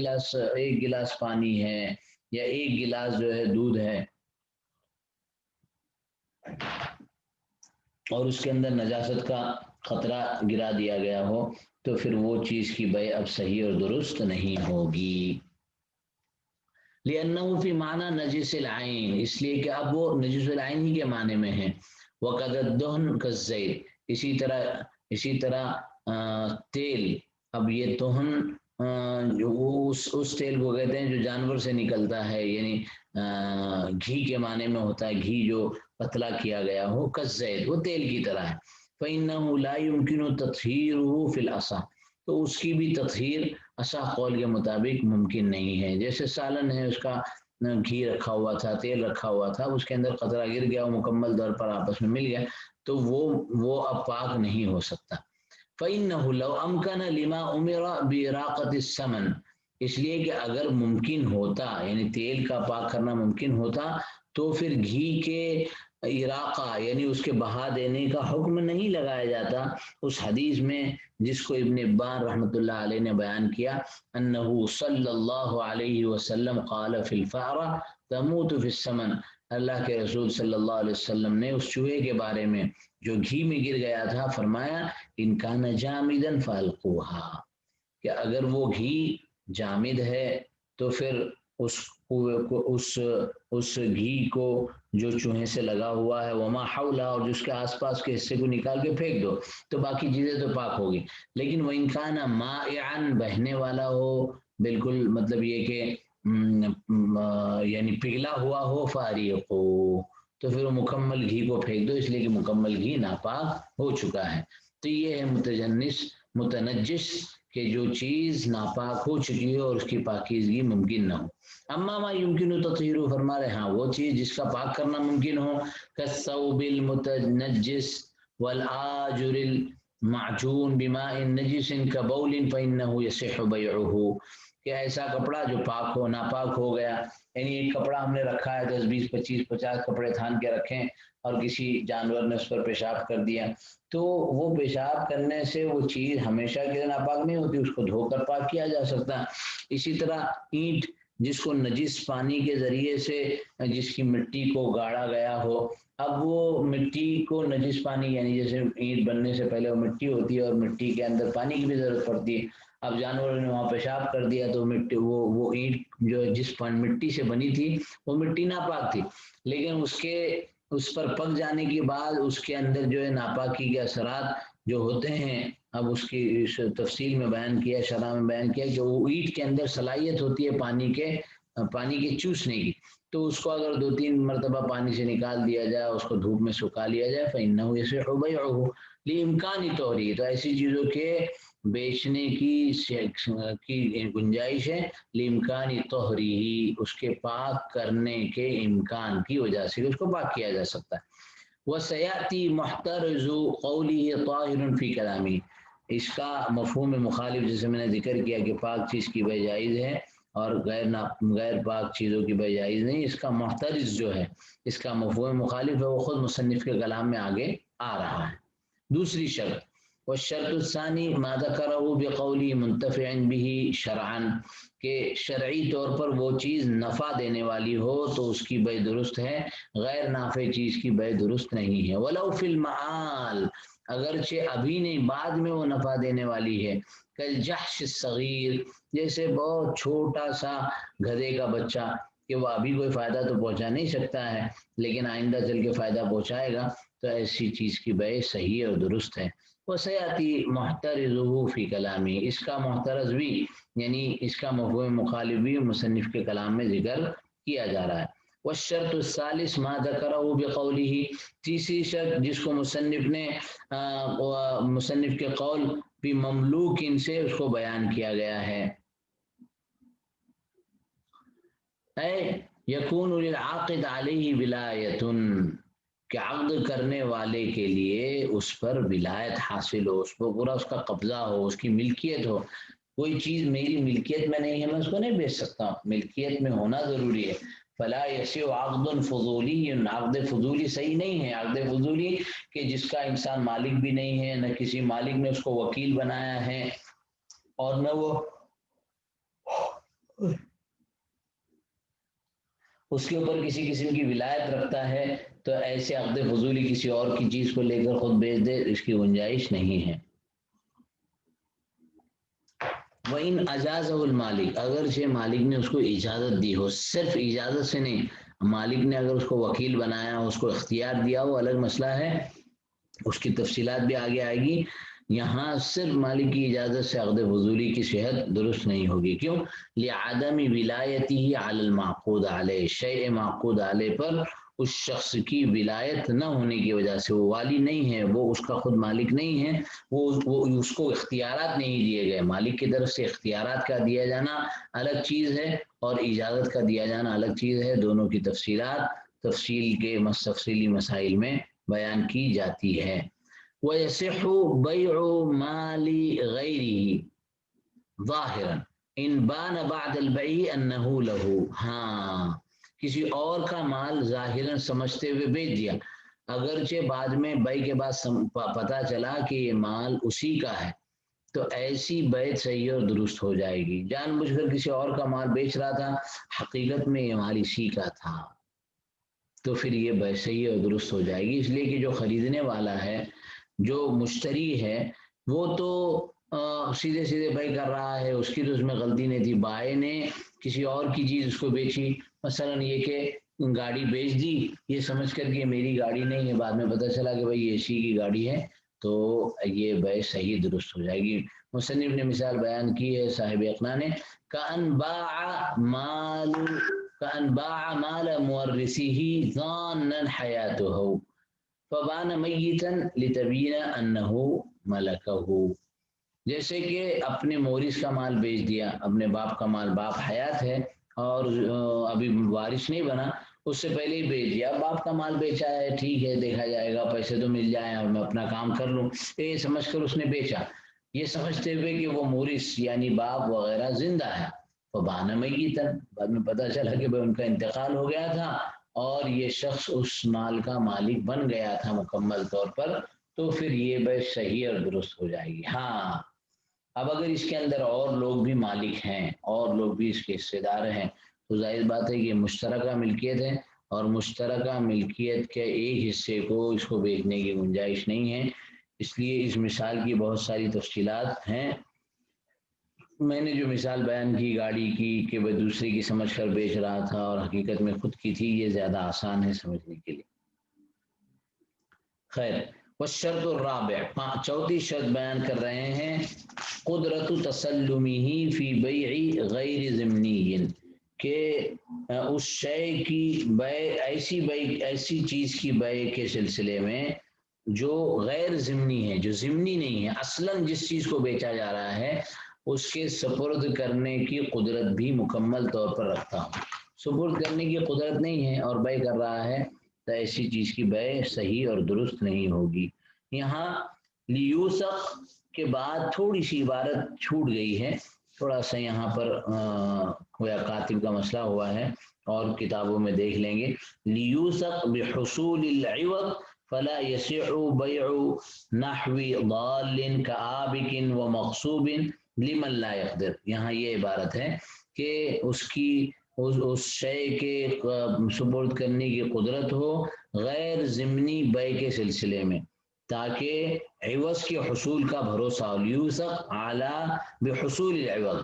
گلاس پانی ہے یا ایک گلاس جو ہے دودھ ہے اور اس کے اندر نجاست کا خطرہ گرا دیا گیا ہو، تو پھر وہ چیز کی بیع اب صحیح اور درست نہیں ہوگی. لأنه فی معنی نجس العین، اس لیے کہ اب وہ نجس العین ہی کے معنی میں ہے. وقد الدہن کالزیت، اسی طرح تیل. اب یہ دہن اس تیل کو کہتے ہیں جو جانور سے نکلتا ہے، یعنی گھی کے معنی میں ہوتا ہے، گھی جو پتلا کیا گیا ہو. کالزیت، وہ تیل کی طرح ہے. فإنه لا يمكن تطہیرہ فی الأصح، تو اس کی بھی تطہیر اصح قول کے مطابق ممکن نہیں ہے. جیسے سالن ہے، اس کا گھی رکھا ہوا تھا، تیل رکھا ہوا تھا، اس کے اندر قطرہ گر گیا، مکمل طور پر آپس میں مل گیا، تو وہ اب پاک نہیں ہو سکتا. فإنه لو أمكن لما أمر بإراقة الثمن، اس لیے کہ اگر ممکن ہوتا یعنی تیل کا پاک کرنا ممکن ہوتا، تو پھر گھی کے اراقہ یعنی اس کے بہا دینے کا حکم نہیں لگایا جاتا اس حدیث میں جس کو ابن ابان رحمۃ اللہ علیہ نے بیان کیا، انہ صلی اللہ علیہ وسلم قال فی الفأرہ تموت فی السمن، اللہ کے رسول صلی اللہ علیہ وسلم نے اس چوہے کے بارے میں جو گھی میں گر گیا تھا فرمایا ان کان جامدا فالقوھا، کہ اگر وہ گھی جامد ہے تو پھر اس گھی کو جو چوہے سے لگا ہوا ہے وما حولہ، اور جس کے آس پاس کے حصے کو نکال کے پھینک دو تو باقی چیزیں تو پاک ہوگی. لیکن وہ ان کان مائعا، بہنے والا ہو، بالکل مطلب یہ کہ یعنی پگھلا ہوا ہو، فاریقو، تو پھر وہ مکمل گھی کو پھینک دو، اس لیے کہ مکمل گھی ناپاک ہو چکا ہے. تو یہ ہے متنجس، کہ جو چیز ناپاک ہو چکی ہے اور اس کی پاکیزگی ممکن نہ ہو. اما ما یمکن تطہیرہ، فرما رہے ہاں وہ چیز جس کا پاک کرنا ممکن ہو، کالثوب المتنجس والآجر المعجون بماء نجس کبول فإنہ یصح بیعہ، کہ ایسا کپڑا جو پاک ہو ناپاک ہو گیا، یعنی ایک کپڑا ہم نے رکھا ہے 10 20 25 50 کپڑے تھان کے رکھیں اور کسی جانور نے اس پر پیشاب کر دیا، تو وہ پیشاب کرنے سے وہ چیز ہمیشہ کے لیے ناپاک نہیں ہوتی، اس کو دھو کر پاک کیا جا سکتا۔ اسی طرح اینٹ جس کو نجس پانی کے ذریعے سے جس کی مٹی کو گاڑا گیا ہو، اب وہ مٹی کو نجس پانی یعنی جیسے اینٹ بننے سے پہلے وہ مٹی ہوتی ہے اور مٹی کے اندر پانی کی بھی ضرورت پڑتی ہے، اب جانوروں نے وہاں پیشاب کر دیا تو مٹی وہ اینٹ جو جس مٹی سے بنی تھی وہ مٹی ناپاک تھی، لیکن اس پر پک جانے کے بعد اس کے اندر جو ہے ناپاکی کے اثرات جو ہوتے ہیں، اب اس کی تفصیل میں بیان کیا، شرح میں بیان کیا کہ وہ اینٹ کے اندر صلاحیت ہوتی ہے پانی کے چوسنے کی، تو اس کو اگر 2 3 مرتبہ پانی سے نکال دیا جائے، اس کو دھوپ میں سکھا لیا جائے، فإنه يصح بيعه لإمكان طهره، تو ایسی چیزوں کے بیچنے کی گنجائش ہے، لامکان طہره، اس کے پاک کرنے کے امکان کی وجہ سے اس کو پاک کیا جا سکتا ہے۔ وسيأتي محترز قوله طاهر في كلامه، اس کا مفہوم مخالف جیسے میں نے ذکر کیا کہ پاک چیز کی بے جائز ہے اور غیر پاک چیزوں کی بے جائز نہیں، اس کا محترز جو ہے اس کا مفہوم مخالف ہے، وہ خود مصنف کے کلام میں آگے آ رہا ہے۔ دوسری شرط، والشرط الثانی ما ذکرہ بقولی منتفع به شرعا، کہ شرعی طور پر وہ چیز نفع دینے والی ہو تو اس کی بے درست ہے، غیر نافع چیز کی بے درست نہیں ہے۔ ولو فی المعال، اگرچہ ابھی نہیں بعد میں وہ نفع دینے والی ہے، کالجحش الصغیر، جیسے بہت چھوٹا سا گدھے کا بچہ کہ وہ ابھی کوئی فائدہ تو پہنچا نہیں سکتا ہے لیکن آئندہ چل کے فائدہ پہنچائے گا، تو ایسی چیز کی بے صحیح اور درست ہے۔ وسیاتی محترزہ فی کلامی، اس کا محترز بھی یعنی اس کا مفہوم مخالف بھی مصنف کے کلام میں ذکر کیا جا رہا ہے۔ والشرط الثالث ما ذکرہ بقولہ، تیسری شرط جس کو مصنف کے قول بھی مملوک ان سے اس کو بیان کیا گیا ہے، اے یکون للعاقد علیہ ولایۃ، کہ عقد کرنے والے کے لیے اس پر ولایت حاصل ہو، اس پر پورا اس کا قبضہ ہو، اس کی ملکیت ہو، کوئی چیز میری ملکیت میں نہیں ہے میں اس کو نہیں بیچ سکتا، ملکیت میں ہونا ضروری ہے۔ فلا یسع عقد فضولی، عقد فضولی صحیح نہیں ہے، عقد فضولی کہ جس کا انسان مالک بھی نہیں ہے، نہ کسی مالک نے اس کو وکیل بنایا ہے اور نہ وہ اس کے اوپر کسی قسم کی ولایت رکھتا ہے، تو ایسے عقد فضولی کسی اور کی چیز کو لے کر خود بیچ دے، اس کی گنجائش نہیں ہے۔ وَإِنْ أَجَازَهُ الْمَالِكُ، اگرچہ مالک نے اس کو اجازت دی ہو، صرف اجازت سے نہیں، مالک نے اگر اس کو وکیل بنایا ہو، اس کو اختیار دیا ہو، الگ مسئلہ ہے، اس کی تفصیلات بھی آگے آئے گی، یہاں صرف مالک کی اجازت سے عقد فضولی کی صحت درست نہیں ہوگی، کیوں؟ لعدم ولایتہ علی المعقود علیہ، شیء معقود علیہ پر اس شخص کی ولایت نہ ہونے کی وجہ سے، وہ والی نہیں ہے، وہ اس کا خود مالک نہیں ہے، وہ اس کو اختیارات نہیں دیے گئے، مالک کی طرف سے اختیارات کا دیا جانا الگ چیز ہے اور اجازت کا دیا جانا الگ چیز ہے، دونوں کی تفصیلات تفصیلی مسائل میں بیان کی جاتی ہے۔ وَيَصِحُّ بَيْعُ مَالِ غَيْرِهِ ظَاهِرًا إِنْ بَانَ بَعْدَ الْبَيْعِ أَنَّهُ لَهُ، ہاں کسی اور کا مال ظاہراً سمجھتے ہوئے بیچ دیا، اگرچہ بعد میں بیع کے بعد پتہ چلا کہ یہ مال اسی کا ہے، تو ایسی بیع صحیح اور درست ہو جائے گی۔ جان بوجھ کر کسی اور کا مال بیچ رہا تھا، حقیقت میں یہ مال اسی کا تھا، تو پھر یہ بیع صحیح اور درست ہو جائے گی، اس لیے کہ جو خریدنے والا ہے، جو مشتری ہے، وہ تو سیدھے سیدھے بیع کر رہا ہے، اس کی تو اس میں غلطی نہیں تھی، بائع نے کسی اور کی چیز اس کو بیچی، مثلا یہ کہ گاڑی بیچ دی یہ سمجھ کر کہ میری گاڑی نہیں ہے، بعد میں پتہ چلا کہ بھائی یہ اسی کی گاڑی ہے، تو یہ بیع صحیح درست ہو جائے گی۔ مصنف نے مثال بیان کی ہے صاحب اقناع نے، کأن باع مال مورثه ظانا حیاته فبان میتا لتبین انه ملکه، جیسے کہ اپنے مورث کا مال بیچ دیا، اپنے باپ کا مال، باپ حیات ہے اور ابھی وارث نہیں بنا، اس سے پہلے ہی بیچ دیا، باپ کا مال بیچا ہے، ٹھیک ہے دیکھا جائے گا، پیسے تو مل جائیں اور میں اپنا کام کر لوں، یہ سمجھ کر اس نے بیچا، یہ سمجھتے ہوئے کہ وہ مورث یعنی باپ وغیرہ زندہ ہے، وبان میتن، بعد میں پتہ چلا کہ بھائی ان کا انتقال ہو گیا تھا اور یہ شخص اس مال کا مالک بن گیا تھا مکمل طور پر، تو پھر یہ بے صحیح اور درست ہو جائے گی۔ ہاں اب اگر اس کے اندر اور لوگ بھی مالک ہیں اور لوگ بھی اس کے حصے دار ہیں تو ظاہر بات ہے کہ مشترکہ ملکیت ہے، اور مشترکہ ملکیت کے ایک حصے کو اس کو بیچنے کی گنجائش نہیں ہے۔ اس لیے اس مثال کی بہت ساری تفصیلات ہیں۔ میں نے جو مثال بیان کی گاڑی کی کہ وہ دوسرے کی سمجھ کر بیچ رہا تھا اور حقیقت میں خود کی تھی، یہ زیادہ آسان ہے سمجھنے کے لیے۔ خیر، والشرط الرابع، چوتھی شرط بیان کر رہے ہیں، قدرت تسلمہ فی بیع غیر ضمنی، کہ اس شے کی بیع ایسی چیز کی بیع کے سلسلے میں جو غیر ضمنی ہے، جو ضمنی نہیں ہے، اصلاً جس چیز کو بیچا جا رہا ہے اس کے سپرد کرنے کی قدرت بھی مکمل طور پر رکھتا ہوں۔ سپرد کرنے کی قدرت نہیں ہے اور بیع کر رہا ہے تو ایسی چیز کی بیع صحیح اور درست نہیں ہوگی۔ یہاں لیوسق کے بعد تھوڑی سی عبارت چھوٹ گئی ہے، تھوڑا سا یہاں پر گویا کاتب کا مسئلہ ہوا ہے، اور کتابوں میں دیکھ لیں گے، لیوسق بحصول العوض فلا يصح بيع نحو ضال كعابك ومغصوب لمن لا يقدر۔ یہاں یہ عبارت ہے کہ اس شے کے سپرد کرنے کی قدرت ہو غیر ضمنی بیع کے سلسلے میں، تاکہ عوض کے حصول کا بھروسہ ہو۔ لیوسق اعلیٰ بحصول العوض،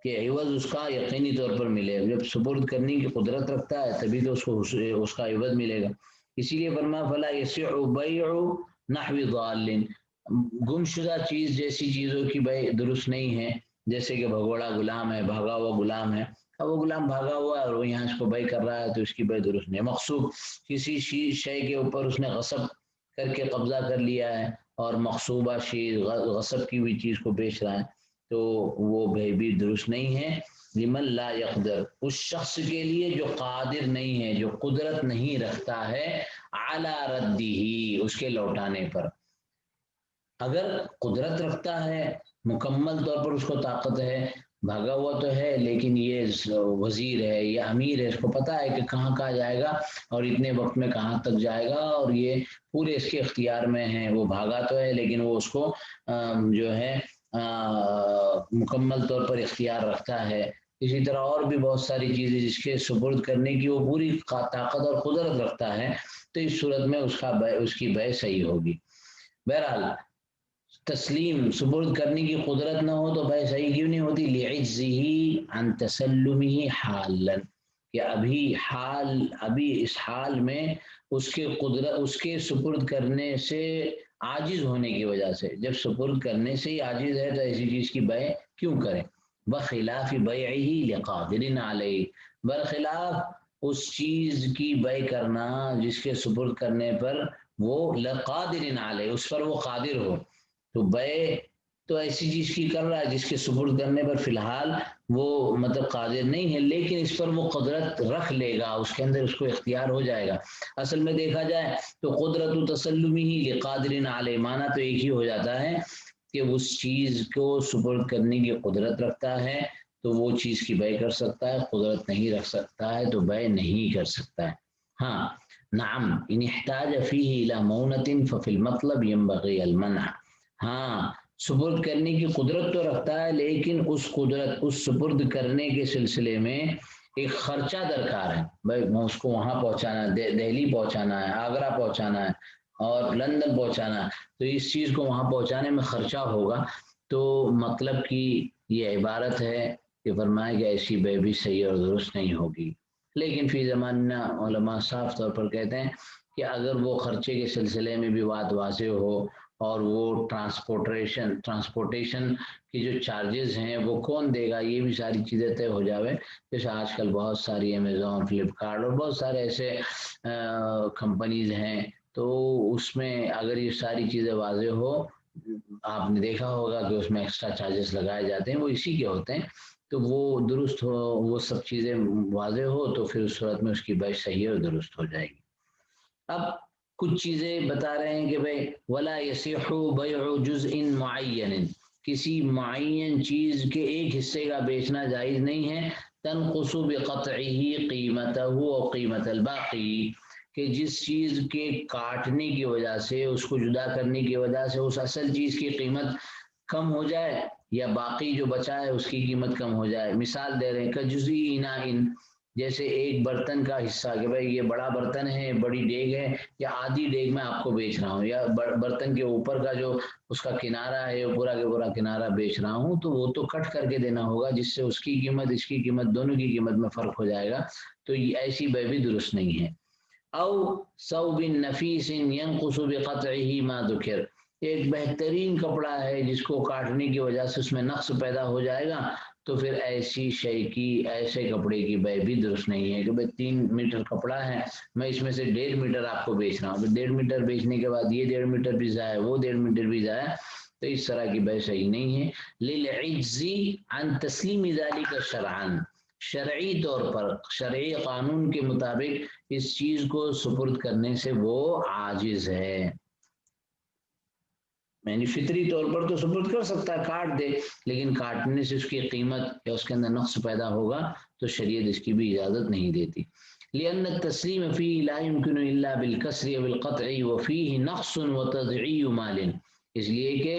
کہ عوض اس کا یقینی طور پر ملے، جب سپرد کرنے کی قدرت رکھتا ہے تبھی تو اس کو اس کا عوض ملے گا۔ اسی لیے فرمایا فلا یصح بیع نحو ضال، گمشدہ چیز جیسی چیزوں کی بیع درست نہیں ہے، جیسے کہ بھگوڑا غلام ہے، بھاگا ہوا غلام ہے، اب وہ غلام بھاگا ہوا ہے اور وہ یہاں اس کو بیع کر رہا ہے تو اس کی بیع درست نہیں ہے۔ مغصوب، کسی شے کے اوپر اس نے غصب کر کے قبضہ کر لیا ہے اور مغصوبہ چیز، غصب کی ہوئی چیز کو بیچ رہا ہے تو وہ بیع بھی درست نہیں ہے۔ لمن لا يقدر، اس شخص کے لیے جو قادر نہیں ہے، جو قدرت نہیں رکھتا ہے، علی ردہ، اس کے لوٹانے پر۔ اگر قدرت رکھتا ہے، مکمل طور پر اس کو طاقت ہے، بھاگا ہوا تو ہے لیکن یہ وزیر ہے یا امیر ہے، اس کو پتہ ہے کہ کہاں کہاں جائے گا اور اتنے وقت میں کہاں تک جائے گا، اور یہ پورے اس کے اختیار میں ہیں، وہ بھاگا تو ہے لیکن وہ اس کو جو ہے مکمل طور پر اختیار رکھتا ہے۔ اسی طرح اور بھی بہت ساری چیزیں جس کے سپرد کرنے کی وہ پوری طاقت اور قدرت رکھتا ہے، تو اس صورت میں اس کی بیع صحیح ہوگی۔ بہرحال تسلیم، سپرد کرنے کی قدرت نہ ہو تو بیع صحیح کیوں نہیں ہوتی؟ لعجزہ عن تسلمہ حالا، کہ ابھی اس حال میں اس کے سپرد کرنے سے عاجز ہونے کی وجہ سے، جب سپرد کرنے سے ہی عاجز ہے تو ایسی چیز کی بیع کیوں کریں؟ بخلاف بیعہ لقادر علیہ، برخلاف اس چیز کی بیع کرنا جس کے سپرد کرنے پر وہ لقادر علیہ، اس پر وہ قادر ہو، تو بیع تو ایسی چیز کی کر رہا ہے جس کے سپرد کرنے پر فی الحال وہ مطلب قادر نہیں ہے، لیکن اس پر وہ قدرت رکھ لے گا، اس کے اندر اس کو اختیار ہو جائے گا۔ اصل میں دیکھا جائے تو قدرت تسلمہ لقادر علیہ معنی تو ایک ہی ہو جاتا ہے کہ اس چیز کو سپرد کرنے کی قدرت رکھتا ہے تو وہ چیز کی بیع کر سکتا ہے، قدرت نہیں رکھ سکتا ہے تو بیع نہیں کر سکتا ہے۔ ہاں نعم ان احتاج فیہ الی مونۃ ففی المطلب ینبغی المنع، ہاں سپرد کرنے کی قدرت تو رکھتا ہے لیکن اس سپرد کرنے کے سلسلے میں ایک خرچہ درکار ہے، بھائی اس کو وہاں پہنچانا ہے، دہلی پہنچانا ہے، آگرہ پہنچانا ہے اور لندن پہنچانا ہے، تو اس چیز کو وہاں پہنچانے میں خرچہ ہوگا، تو مطلب کی یہ عبارت ہے کہ فرمایا کہ ایسی بیع بھی صحیح اور درست نہیں ہوگی۔ لیکن فی زمانہ علماء صاف طور پر کہتے ہیں کہ اگر وہ خرچے کے سلسلے میں بھی بات واضح ہو اور وہ ٹرانسپورٹیشن کی جو چارجز ہیں وہ کون دے گا، یہ بھی ساری چیزیں طے ہو جاوے، جیسے آج کل بہت ساری امیزون، فلپکارٹ اور بہت سارے ایسے کمپنیز ہیں، تو اس میں اگر یہ ساری چیزیں واضح ہو، آپ نے دیکھا ہوگا کہ اس میں ایکسٹرا چارجز لگائے جاتے ہیں، وہ اسی کے ہوتے ہیں، تو وہ درست ہو، وہ سب چیزیں واضح ہو تو پھر اس صورت میں اس کی بیع صحیح اور درست ہو جائے گی۔ اب کچھ چیزیں بتا رہے ہیں کہ بھائی ولا یصح بیع جزء معین، کسی معین چیز کے ایک حصے کا بیچنا جائز نہیں ہے، تنقص بقطعه قیمتہ و قیمت الباقی، کہ جس چیز کے کاٹنے کی وجہ سے، اس کو جدا کرنے کی وجہ سے اس اصل چیز کی قیمت کم ہو جائے یا باقی جو بچا ہے اس کی قیمت کم ہو جائے۔ مثال دے رہے ہیں کجزی اناء، جیسے ایک برتن کا حصہ کہ بھائی یہ بڑا برتن ہے، بڑی ڈیگ ہے، یا آدھی ڈیگ میں آپ کو بیچ رہا ہوں، یا برتن کے اوپر کا جو اس کا کنارہ ہے وہ پورا کے پورا کنارہ بیچ رہا ہوں، تو وہ تو کٹ کر کے دینا ہوگا، جس سے اس کی قیمت اس کی قیمت دونوں کی قیمت میں فرق ہو جائے گا، تو یہ ایسی بے بھی درست نہیں ہے۔ او ثوب نفیس ينقص بقطعه ما ذکر، ایک بہترین کپڑا ہے جس کو کاٹنے کی وجہ سے اس میں نقص پیدا ہو جائے گا، تو پھر ایسی شے کی، ایسے کپڑے کی بے بھی درست نہیں ہے کہ بھائی 3 میٹر کپڑا ہے، میں اس میں سے 1.5 میٹر آپ کو بیچ رہا ہوں، 1.5 میٹر بیچنے کے بعد یہ 1.5 میٹر بھی ضائع، وہ 1.5 میٹر بھی ضائع، تو اس طرح کی بے صحیح نہیں ہے۔ للعجز عن تسلیم ذلك شرعا، شرعی طور پر، شرعی قانون کے مطابق اس چیز کو سپرد کرنے سے وہ عاجز ہے، یعنی فطری طور پر تو سپرد کر سکتا ہے، کاٹ دے، لیکن کاٹنے سے اس کی قیمت یا اس کے اندر نقص پیدا ہوگا تو شریعت اس کی بھی اجازت نہیں دیتی۔ لأن التسلیم فيه لا يمكن إلا بالكسر والقطع وفيه نقص وتضعيع مال، اس لیے کہ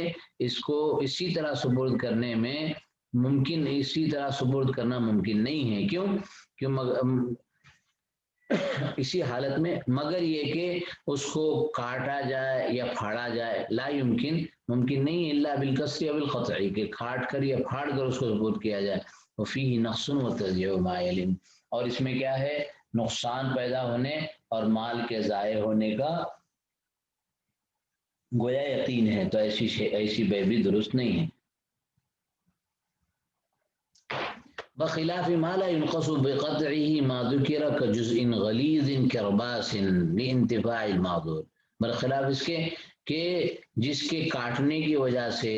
اس کو اسی طرح سپرد کرنے میں ممکن، اسی طرح سپرد کرنا ممکن نہیں ہے، کیوں اسی حالت میں، مگر یہ کہ اس کو کاٹا جائے یا پھاڑا جائے، لا يمکن، ممکن نہیں، الا بالکسر یا بالقطع، کہ کاٹ کر یا پھاڑ کر اس کو سپرد کیا جائے، وفيه نقص وتضييع مال، اور اس میں کیا ہے، نقصان پیدا ہونے اور مال کے ضائع ہونے کا گویا یقین ہے، تو ایسی بے بھی درست نہیں ہے۔ بخلاف ما لا ينقص بقطعه ما ذکر كجزء غلیظ کرباس لانتفاع المعذور، برخلاف اس کے کہ جس کے کاٹنے کی وجہ سے،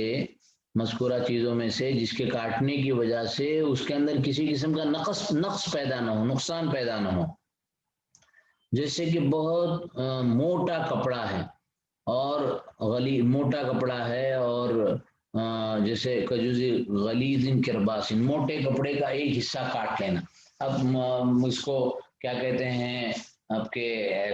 مذکورہ چیزوں میں سے جس کے کاٹنے کی وجہ سے اس کے اندر کسی قسم کا نقص پیدا نہ ہو، نقصان پیدا نہ ہو، جیسے کہ بہت موٹا کپڑا ہے اور موٹا کپڑا ہے، اور جیسے کجوزی غلیظ کرباس، موٹے کپڑے کا ایک حصہ کاٹ لینا۔ اب اس کو کیا کہتے ہیں، آپ کے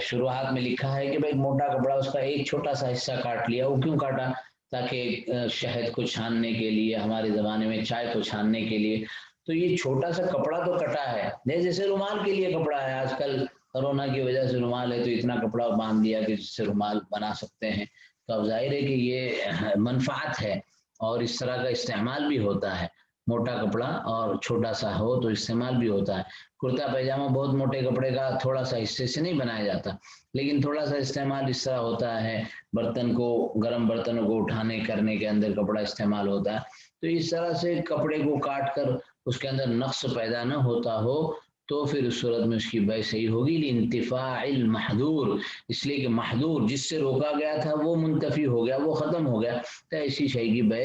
شروحات میں لکھا ہے کہ بھائی موٹا کپڑا، اس کا ایک چھوٹا سا حصہ کاٹ لیا، وہ کیوں کاٹا؟ تاکہ شہد کو چھاننے کے لیے، ہمارے زمانے میں چائے کو چھاننے کے لیے، تو یہ چھوٹا سا کپڑا تو کٹا ہے، جیسے رومال کے لیے کپڑا ہے، آج کل کورونا کی وجہ سے رومال ہے تو اتنا کپڑا باندھ دیا کہ جس سے رومال بنا سکتے ہیں، تو اب ظاہر ہے کہ یہ منفعت ہے اور اس طرح کا استعمال بھی ہوتا ہے، موٹا کپڑا اور چھوٹا سا ہو تو استعمال بھی ہوتا ہے۔ کرتا پیجامہ بہت موٹے کپڑے کا تھوڑا سا حصے سے نہیں بنایا جاتا، لیکن تھوڑا سا استعمال اس طرح ہوتا ہے، برتن کو، گرم برتنوں کو اٹھانے کرنے کے اندر کپڑا استعمال ہوتا ہے، تو اس طرح سے کپڑے کو کاٹ کر اس کے اندر نقص پیدا نہ ہوتا ہو تو پھر اس صورت میں اس کی بے صحیح ہوگی، لانتفاع المحظور، اس لیے کہ محظور جس سے روکا گیا تھا وہ منتفی ہو گیا، وہ ختم ہو گیا، تو ایسی شے کی بے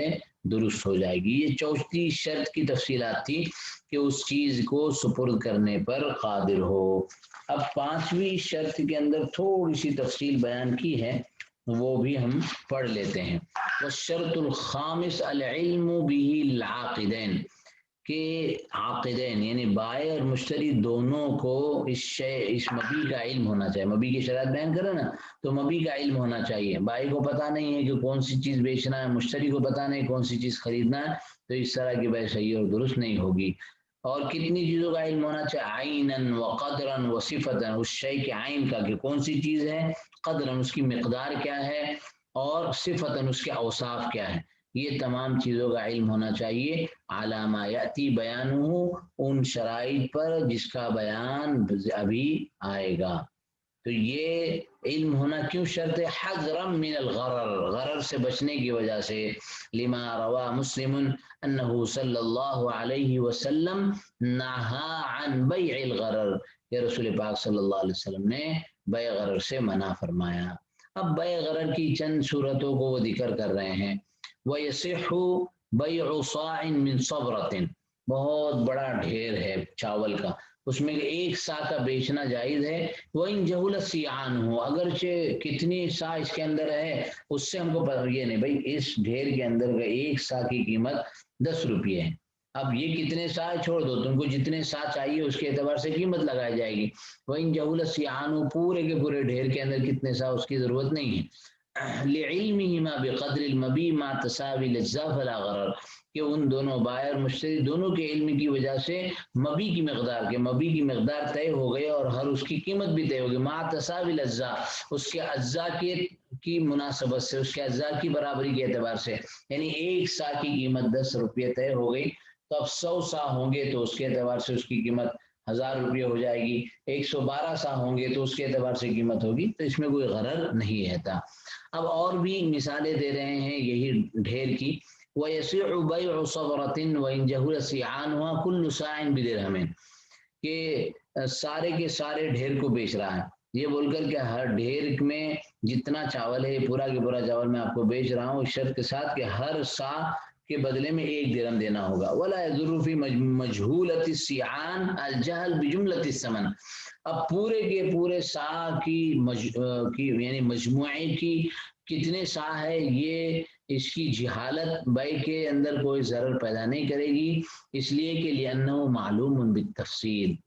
درست ہو جائے گی۔ یہ چوتھی شرط کی تفصیلات تھی کہ اس چیز کو سپرد کرنے پر قادر ہو۔ اب 5ویں شرط کے اندر تھوڑی سی تفصیل بیان کی ہے، وہ بھی ہم پڑھ لیتے ہیں۔ والشرط الخامس العلم به العاقدین، کہ عاقدین یعنی بائع اور مشتری دونوں کو اس مبیع کا علم ہونا چاہیے، مبیع کی شرائط بیان کرے نا، تو مبیع کا علم ہونا چاہیے، بائع کو پتہ نہیں ہے کہ کون سی چیز بیچنا ہے، مشتری کو پتہ نہیں کون سی چیز خریدنا ہے، تو اس طرح کی بے صحیح اور درست نہیں ہوگی۔ اور کتنی چیزوں کا علم ہونا چاہیے، عیناً وقدراً وصفۃً، اس شے کے عین کا کہ کون سی چیز ہے، قدراً اس کی مقدار کیا ہے، اور صفۃً اس کے اوصاف کیا ہے، یہ تمام چیزوں کا علم ہونا چاہیے۔ علی ما یاتی بیانہ، ان شرائط پر جس کا بیان ابھی آئے گا، تو یہ علم ہونا کیوں شرط ہے؟ حذرا من الغرر، غرر سے بچنے کی وجہ سے، لما روا مسلم انہ صلی اللہ علیہ وسلم نہا عن بیع الغرر، کہ رسول پاک صلی اللہ علیہ وسلم نے بیع غرر سے منع فرمایا۔ اب بیع غرر کی چند صورتوں کو وہ ذکر کر رہے ہیں۔ وَيَصِحُّ بَيْعُ صَاعٍ مِّن صَبْرَةٍ، بہت بڑا ڈھیر ہے چاول کا، اس میں ایک سا کا بیچنا جائز ہے، وہ ان جہول سیان ہو، اگرچہ کتنی سا اس کے اندر ہے اس سے ہم کو یہ نہیں بھائی اس ڈھیر کے اندر کا ایک سا کی قیمت 10 روپے ہے، اب یہ کتنے سا چھوڑ دو، تم کو جتنے سا چاہیے اس کے اعتبار سے قیمت لگائی جائے گی، وہ ان جہول سیان ہو، پورے کے پورے ڈھیر کے اندر کتنے سا اس کی ضرورت نہیں ہے، لعلمهما بقدر المبيع مع تساوي الاجزاء فلا غرر، کہ ان دونوں بائر مشتری دونوں کے علم کی وجہ سے مبی کی مقدار طے ہو گئی اور ہر اس کی قیمت بھی طے ہو گئی، مع تساوی الاجزاء، اس کے اجزاء کی مناسبت سے، اس کے اجزاء کی برابری کے اعتبار سے، یعنی ایک سا کی قیمت 10 روپے طے ہو گئی، تو اب 100 سا ہوں گے تو اس کے اعتبار سے اس کی قیمت 1000 روپے ہو جائے گی، 112 سا ہوں گے تو اس کے اعتبار سے قیمت ہوگی، تو اس میں کوئی غرر نہیں رہتا۔ اب اور بھی مثالیں دے رہے ہیں یہی ڈھیر کی، وَيَسِعُ بَيْعُ صَبْرَةٍ وَإِنْ جَهُلَ صِيعَانُهَا كُلُّ صَاعٍ بِدِرْهَمٍ، کہ سارے کے سارے ڈھیر کو بیچ رہا ہے، یہ بول کر کہ ہر ڈھیر میں جتنا چاول ہے پورا کے پورا چاول میں آپ کو بیچ رہا ہوں، اس شرط کے ساتھ کہ ہر سا کے بدلے میں 1 درہم دینا ہوگا، وَلَا يَضُرُّ فِي مَجْهُولَةِ الصِّيعَان الْجَهْلُ بِجُمْلَةِ الثَّمَنِ، اب پورے کے پورے سا کی یعنی مجموعے کی کتنے سا ہے یہ اس کی جہالت بیع کے اندر کوئی ضرر پیدا نہیں کرے گی، اس لیے کہ لِأَنَّهُ مَعْلُومٌ بِالتَّفْصِيلِ،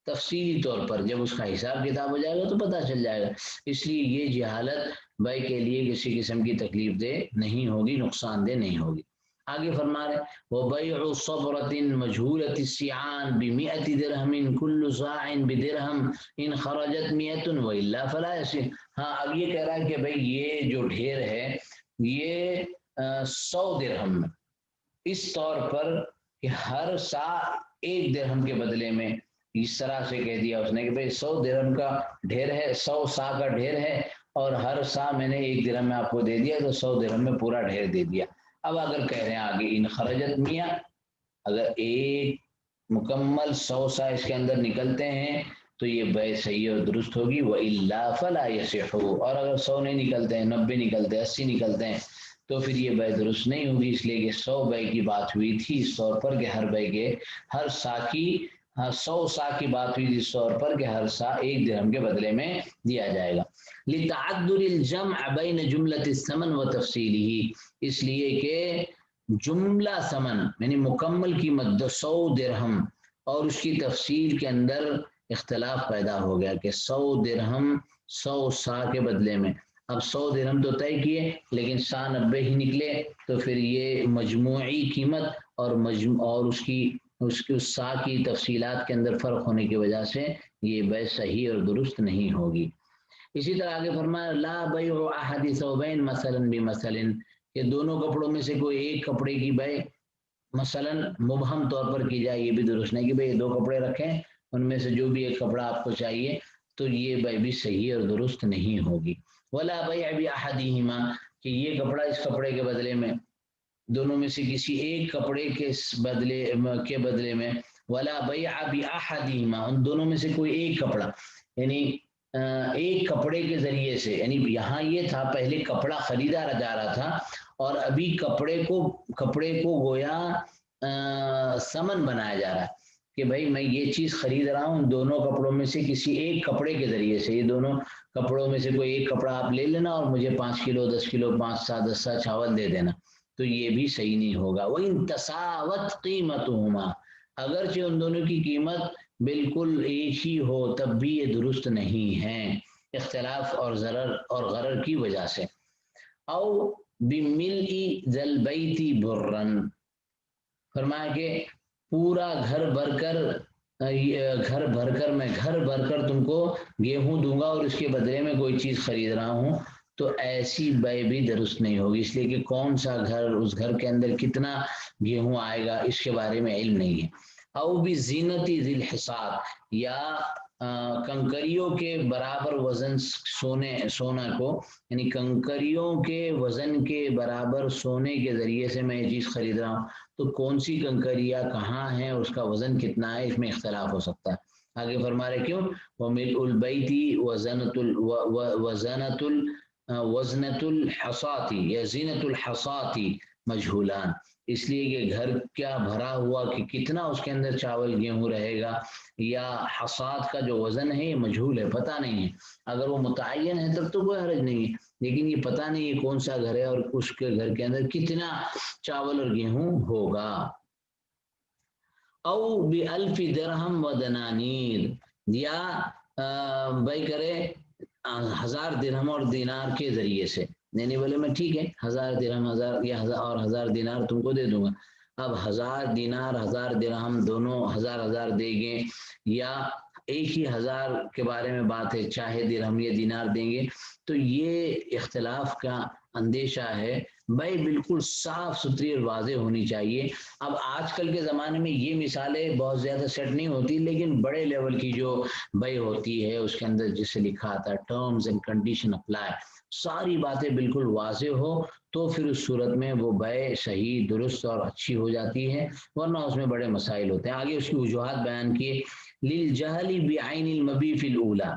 تفصیلی طور پر جب اس کا حساب کتاب ہو جائے گا تو پتہ چل جائے گا، اس لیے یہ جہالت بیع کے لیے کسی قسم کی تکلیف دہ نہیں ہوگی، نقصان دہ نہیں ہوگی۔ آگے فرما رہے وَبَيْعُ صَبْرَةٍ مَجْهُولَةِ الصِّيعَان ب100 درہم كُلُّ صَاعٍ بِدِرْہَم إِنْ خَرَجَتْ 100 وَإِلَّا فَلَا يَصِحُ، ہاں اب یہ کہہ رہا ہے کہ بھئی یہ جو ڈھیر ہے یہ 100 درہم میں، اس طور پر کہ ہر سا 1 درہم کے بدلے میں، اس طرح سے کہہ دیا اس نے کہ بھئی 100 درہم کا ڈھیر ہے، 100 سا کا ڈھیر ہے اور ہر سا میں نے 1 درہم میں آپ کو دے دیا، تو 100 درہم میں پورا ڈھیر دے دیا۔ اب اگر کہہ رہے ہیں آگے ان خرجت میاں، اگر ایک مکمل 100 سا اس کے اندر نکلتے ہیں تو یہ بیع صحیح اور درست ہوگی، وَإِلَّا فَلَا يَصِحُ، اور اگر 100 نہیں نکلتے ہیں، 90 نکلتے ہیں، 80 نکلتے ہیں تو پھر یہ بیع درست نہیں ہوگی، اس لیے کہ 100 بیع کی بات ہوئی تھی اس طور پر کہ ہر بیع کے ہر سا کی 100 سا کی بات ہوئی تھی اس طور پر کہ ہر سا 1 درہم کے بدلے میں دیا جائے گا، لِتَعَدُّلِ الْجَمْعِ بَيْنَ جُمْلَةِ الثَّمَنِ وَتَفْصِيلِهِ، اس لیے کہ جملہ ثمن یعنی مکمل قیمت 100 درہم اور اس کی تفصیل کے اندر اختلاف پیدا ہو گیا کہ 100 درہم 100 سا کے بدلے میں، اب 100 درہم تو طے کیے لیکن سا 90 ہی نکلے، تو پھر یہ مجموعی قیمت اور اس سا کی تفصیلات کے اندر فرق ہونے کی وجہ سے یہ بیع صحیح اور درست نہیں ہوگی۔ اسی طرح آگے فرمایا لا بیع احد ثوبین مثلا بمثل، کہ دونوں کپڑوں میں سے کوئی ایک کپڑے کی بیع مثلا مبہم طور پر کی جائے، یہ بھی درست نہیں کہ بھئی 2 کپڑے رکھیں ان میں سے جو بھی ایک کپڑا آپ کو چاہیے، تو یہ بیع بھی صحیح اور درست نہیں ہوگی۔ ولا بیع باحدہما، کہ یہ کپڑا اس کپڑے کے بدلے میں، دونوں میں سے کسی ایک کپڑے کے بدلے میں، ولا بیع باحدہما، ان دونوں میں سے کوئی ایک کپڑا، یعنی ایک کپڑے کے ذریعے سے، یعنی یہاں یہ تھا پہلے کپڑا خریدا جا رہا تھا اور ابھی کپڑے کو گویا ثمن بنایا جا رہا ہے کہ بھائی میں یہ چیز خرید رہا ہوں دونوں کپڑوں میں سے کسی ایک کپڑے کے ذریعے سے، یہ دونوں کپڑوں میں سے کوئی ایک کپڑا آپ لے لینا اور مجھے 5 کلو 10 کلو 5 سا 10 سا چاول دے دینا، تو یہ بھی صحیح نہیں ہوگا۔ وَإِن تَسَاوَتْ قِيمَتُهُمَا، اگرچہ ان دونوں کی قیمت بالکل ایک ہی ہو تب بھی یہ درست نہیں ہے، اختلاف اور ضرر اور غرر کی وجہ سے۔ او بِمِلْءِ ذَا الْبَيْتِ بُرًّا، فرمایا کہ پورا گھر بھر کر تم کو گیہوں دوں گا اور اس کے بدلے میں کوئی چیز خرید رہا ہوں، تو ایسی بیع بھی درست نہیں ہوگی، اس لیے کہ کون سا گھر، اس گھر کے اندر کتنا گیہوں آئے گا اس کے بارے میں علم نہیں ہے۔ او بزینت ذی الحصاد، یا کنکریوں کے برابر وزن سونا کو، یعنی کنکریوں کے وزن کے برابر سونے کے ذریعے سے میں یہ چیز خرید رہا ہوں، تو کون سی کنکریاں کہاں ہیں، اس کا وزن کتنا ہے، اس میں اختلاف ہو سکتا ہے۔ آگے فرما رہے کیوں وَمِلْءُ الْبَيْتِ وَزْنَةُ الْحَصَاةِ یا زینت الحصاة، مجہولان، اس لیے کہ گھر کیا بھرا ہوا کہ کتنا اس کے اندر چاول گیہوں رہے گا، یا حصاد کا جو وزن ہے یہ مجہول ہے، پتہ نہیں ہے۔ اگر وہ متعین ہے تب تو کوئی حرج نہیں ہے، لیکن یہ پتہ نہیں ہے کون سا گھر ہے اور اس کے گھر کے اندر کتنا چاول اور گیہوں ہوگا۔ او بألف درہم و دنانیر، یا بھائی کرے 1000 درہم اور دینار کے ذریعے سے، یعنی بولے میں ٹھیک ہے 1000 درہم اور 1000 دینار تم کو دے دوں گا۔ اب 1000 دینار 1000 درہم دونوں 1000 دیں گے، یا ایک ہی 1000 کے بارے میں بات ہے، چاہے درہم یا دینار دیں گے، تو یہ اختلاف کا اندیشہ ہے۔ بھائی بالکل صاف ستھری اور واضح ہونی چاہیے۔ اب آج کل کے زمانے میں یہ مثالیں بہت زیادہ سیٹ نہیں ہوتی، لیکن بڑے لیول کی جو بے ہوتی ہے اس کے اندر جسے لکھا آتا ہے ٹرمز اینڈ کنڈیشن اپلائی، ساری باتیں بالکل واضح ہو تو پھر اس صورت میں وہ بے صحیح درست اور اچھی ہو جاتی ہے، ورنہ اس میں بڑے مسائل ہوتے ہیں۔ آگے اس کی وجوہات بیان کیے، للجہل بعین المبی فی الاولی،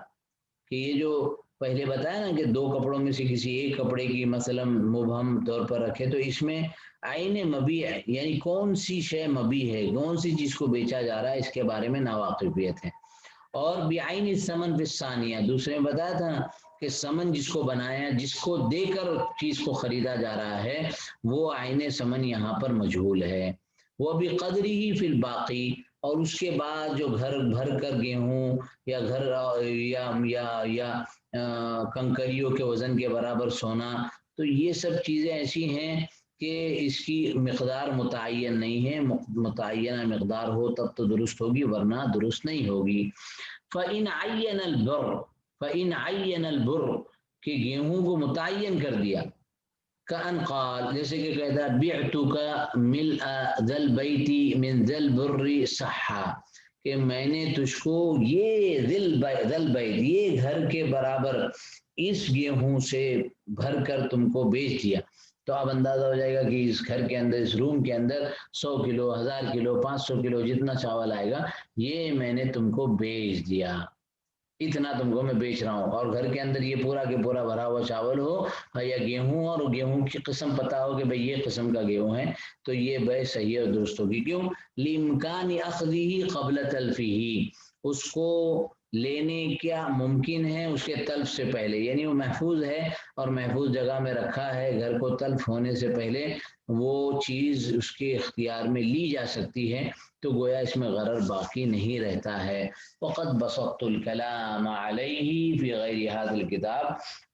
کہ یہ جو پہلے بتایا نا کہ 2 کپڑوں میں سے کسی ایک کپڑے کی مثلا مبہم طور پر رکھے، تو اس میں عین مبی ہے، یعنی کون سی شے مبی ہے، کون سی چیز کو بیچا جا رہا ہے، اس کے بارے میں ناواقفیت ہے۔ اور بعین الثمن فی الثانیہ، دوسرے میں بتایا تھا کہ ثمن جس کو بنایا، جس کو دے کر چیز کو خریدا جا رہا ہے، وہ عین ثمن یہاں پر مجہول ہے۔ وہ بقدرہ فی الباقی، اور اس کے بعد جو گھر بھر کر گیہوں یا گھر یا کنکریوں کے وزن کے برابر سونا، تو یہ سب چیزیں ایسی ہیں کہ اس کی مقدار متعین نہیں ہے، متعینہ مقدار ہو تب تو درست ہوگی، ورنہ درست نہیں ہوگی۔ فَإِنْ عَيَّنَ الْبُرُّ، کہ گیہوں کو متعین کر دیا، کأن قال، جیسے کہ کہتا ہے بِعْتُكَ مِلْءَ ذَا الْبَيْتِ مِنْ ذَا الْبُرِّ صَحًّا، کہ میں نے تجھ کو یہ ذا البیت، یہ گھر کے برابر اس گیہوں سے بھر کر تم کو بیچ دیا۔ تو اب اندازہ ہو جائے گا کہ اس گھر کے اندر، اس روم کے اندر 100 کلو 1000 کلو 500 کلو جتنا چاول آئے گا، یہ میں نے تم کو بیچ دیا، اتنا تم کو میں بیچ رہا ہوں۔ اور گھر کے اندر یہ پورا کے پورا بھرا ہوا چاول ہو یا گیہوں، اور گیہوں کی قسم پتا ہو کہ بھئی یہ قسم کا گیہوں ہے، تو یہ بے صحیح اور درست ہوگی۔ کیوں؟ لِإِمْكَانِ أَخْذِهِ قَبْلَ تَلْفِهِ، اس کو لینے کیا ممکن ہے اس کے تلف سے پہلے، یعنی وہ محفوظ ہے اور محفوظ جگہ میں رکھا ہے، گھر کو تلف ہونے سے پہلے وہ چیز اس کے اختیار میں لی جا سکتی ہے، تو گویا اس میں غرر باقی نہیں رہتا ہے۔ وَقَدْ بَسَطْتُ الْكَلَامَ عَلَيْهِ فِي غَيْرِ هَذَا الْكِتَابِ،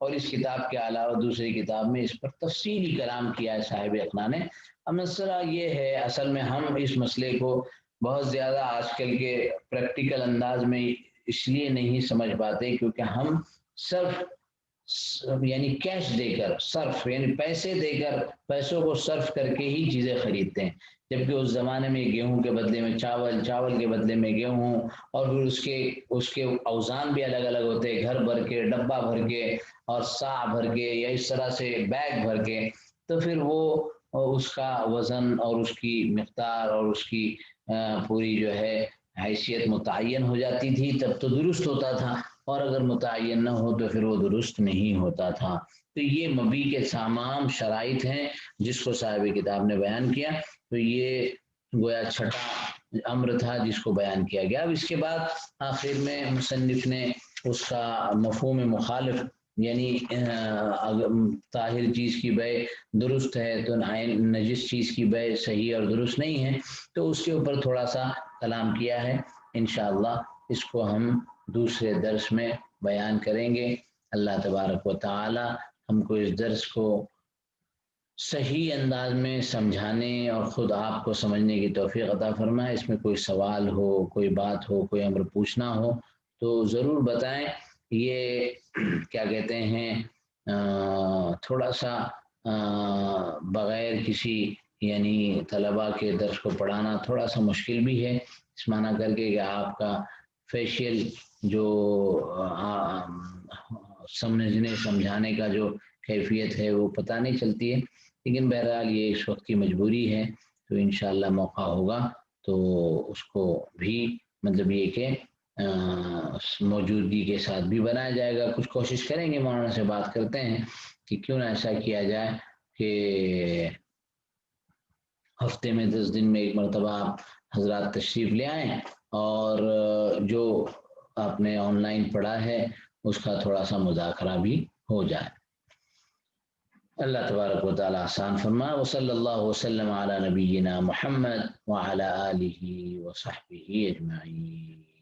اور اس کتاب کے علاوہ دوسری کتاب میں اس پر تفصیلی کلام کیا ہے صاحب اقناع نے۔ اب مسئلہ یہ ہے، اصل میں ہم اس مسئلے کو بہت زیادہ آج کل کے پریکٹیکل انداز میں اس لیے نہیں سمجھ پاتے کیونکہ ہم صرف یعنی کیش دے کر، صرف یعنی پیسے دے کر، پیسوں کو صرف کر کے ہی چیزیں خریدتے ہیں، جبکہ اس زمانے میں گیہوں کے بدلے میں چاول، چاول کے بدلے میں گیہوں، اور پھر اس کے اوزان بھی الگ الگ ہوتے ہیں، گھر بھر کے، ڈبہ بھر کے، اور سا بھر کے، یا اس طرح سے بیگ بھر کے، تو پھر وہ اس کا وزن اور اس کی مقدار اور اس کی پوری جو ہے حیثیت متعین ہو جاتی تھی، تب تو درست ہوتا تھا، اور اگر متعین نہ ہو تو پھر وہ درست نہیں ہوتا تھا۔ تو یہ مبی کے تمام شرائط ہیں جس کو صاحب کتاب نے بیان کیا، تو یہ گویا چھٹا امر تھا جس کو بیان کیا گیا۔ اب اس کے بعد آخر میں مصنف نے اس کا مفہوم مخالف، یعنی طاہر چیز کی بے درست ہے تو نجس چیز کی بے صحیح اور درست نہیں ہے، تو اس کے اوپر تھوڑا سا کلام کیا ہے۔ انشاءاللہ اس کو ہم دوسرے درس میں بیان کریں گے۔ اللہ تبارک و تعالی ہم کو اس درس کو صحیح انداز میں سمجھانے اور خود آپ کو سمجھنے کی توفیق عطا فرمائے۔ اس میں کوئی سوال ہو، کوئی بات ہو، کوئی امر پوچھنا ہو تو ضرور بتائیں۔ یہ کیا کہتے ہیں، تھوڑا سا بغیر کسی یعنی طلباء کے درس کو پڑھانا تھوڑا سا مشکل بھی ہے، اس معنی کر کے کہ آپ کا فیشیل جو سمجھنے سمجھانے کا جو کیفیت ہے وہ پتہ نہیں چلتی ہے، لیکن بہرحال یہ اس وقت کی مجبوری ہے، تو انشاءاللہ موقع ہوگا تو اس کو بھی مطلب یہ کہ موجودگی کے ساتھ بھی بنایا جائے گا۔ کچھ کوشش کریں گے، مولانا سے بات کرتے ہیں کہ کیوں نہ ایسا کیا جائے کہ ہفتے میں 10 دن میں ایک مرتبہ آپ حضرات تشریف لے آئیں اور جو آپ نے آن لائن پڑھا ہے اس کا تھوڑا سا مذاکرہ بھی ہو جائے۔ اللہ تبارک و تعالی آسان فرمائے۔ وصلی اللہ وسلم علی نبینا محمد وعلی آلہ وصحبہ اجمعین۔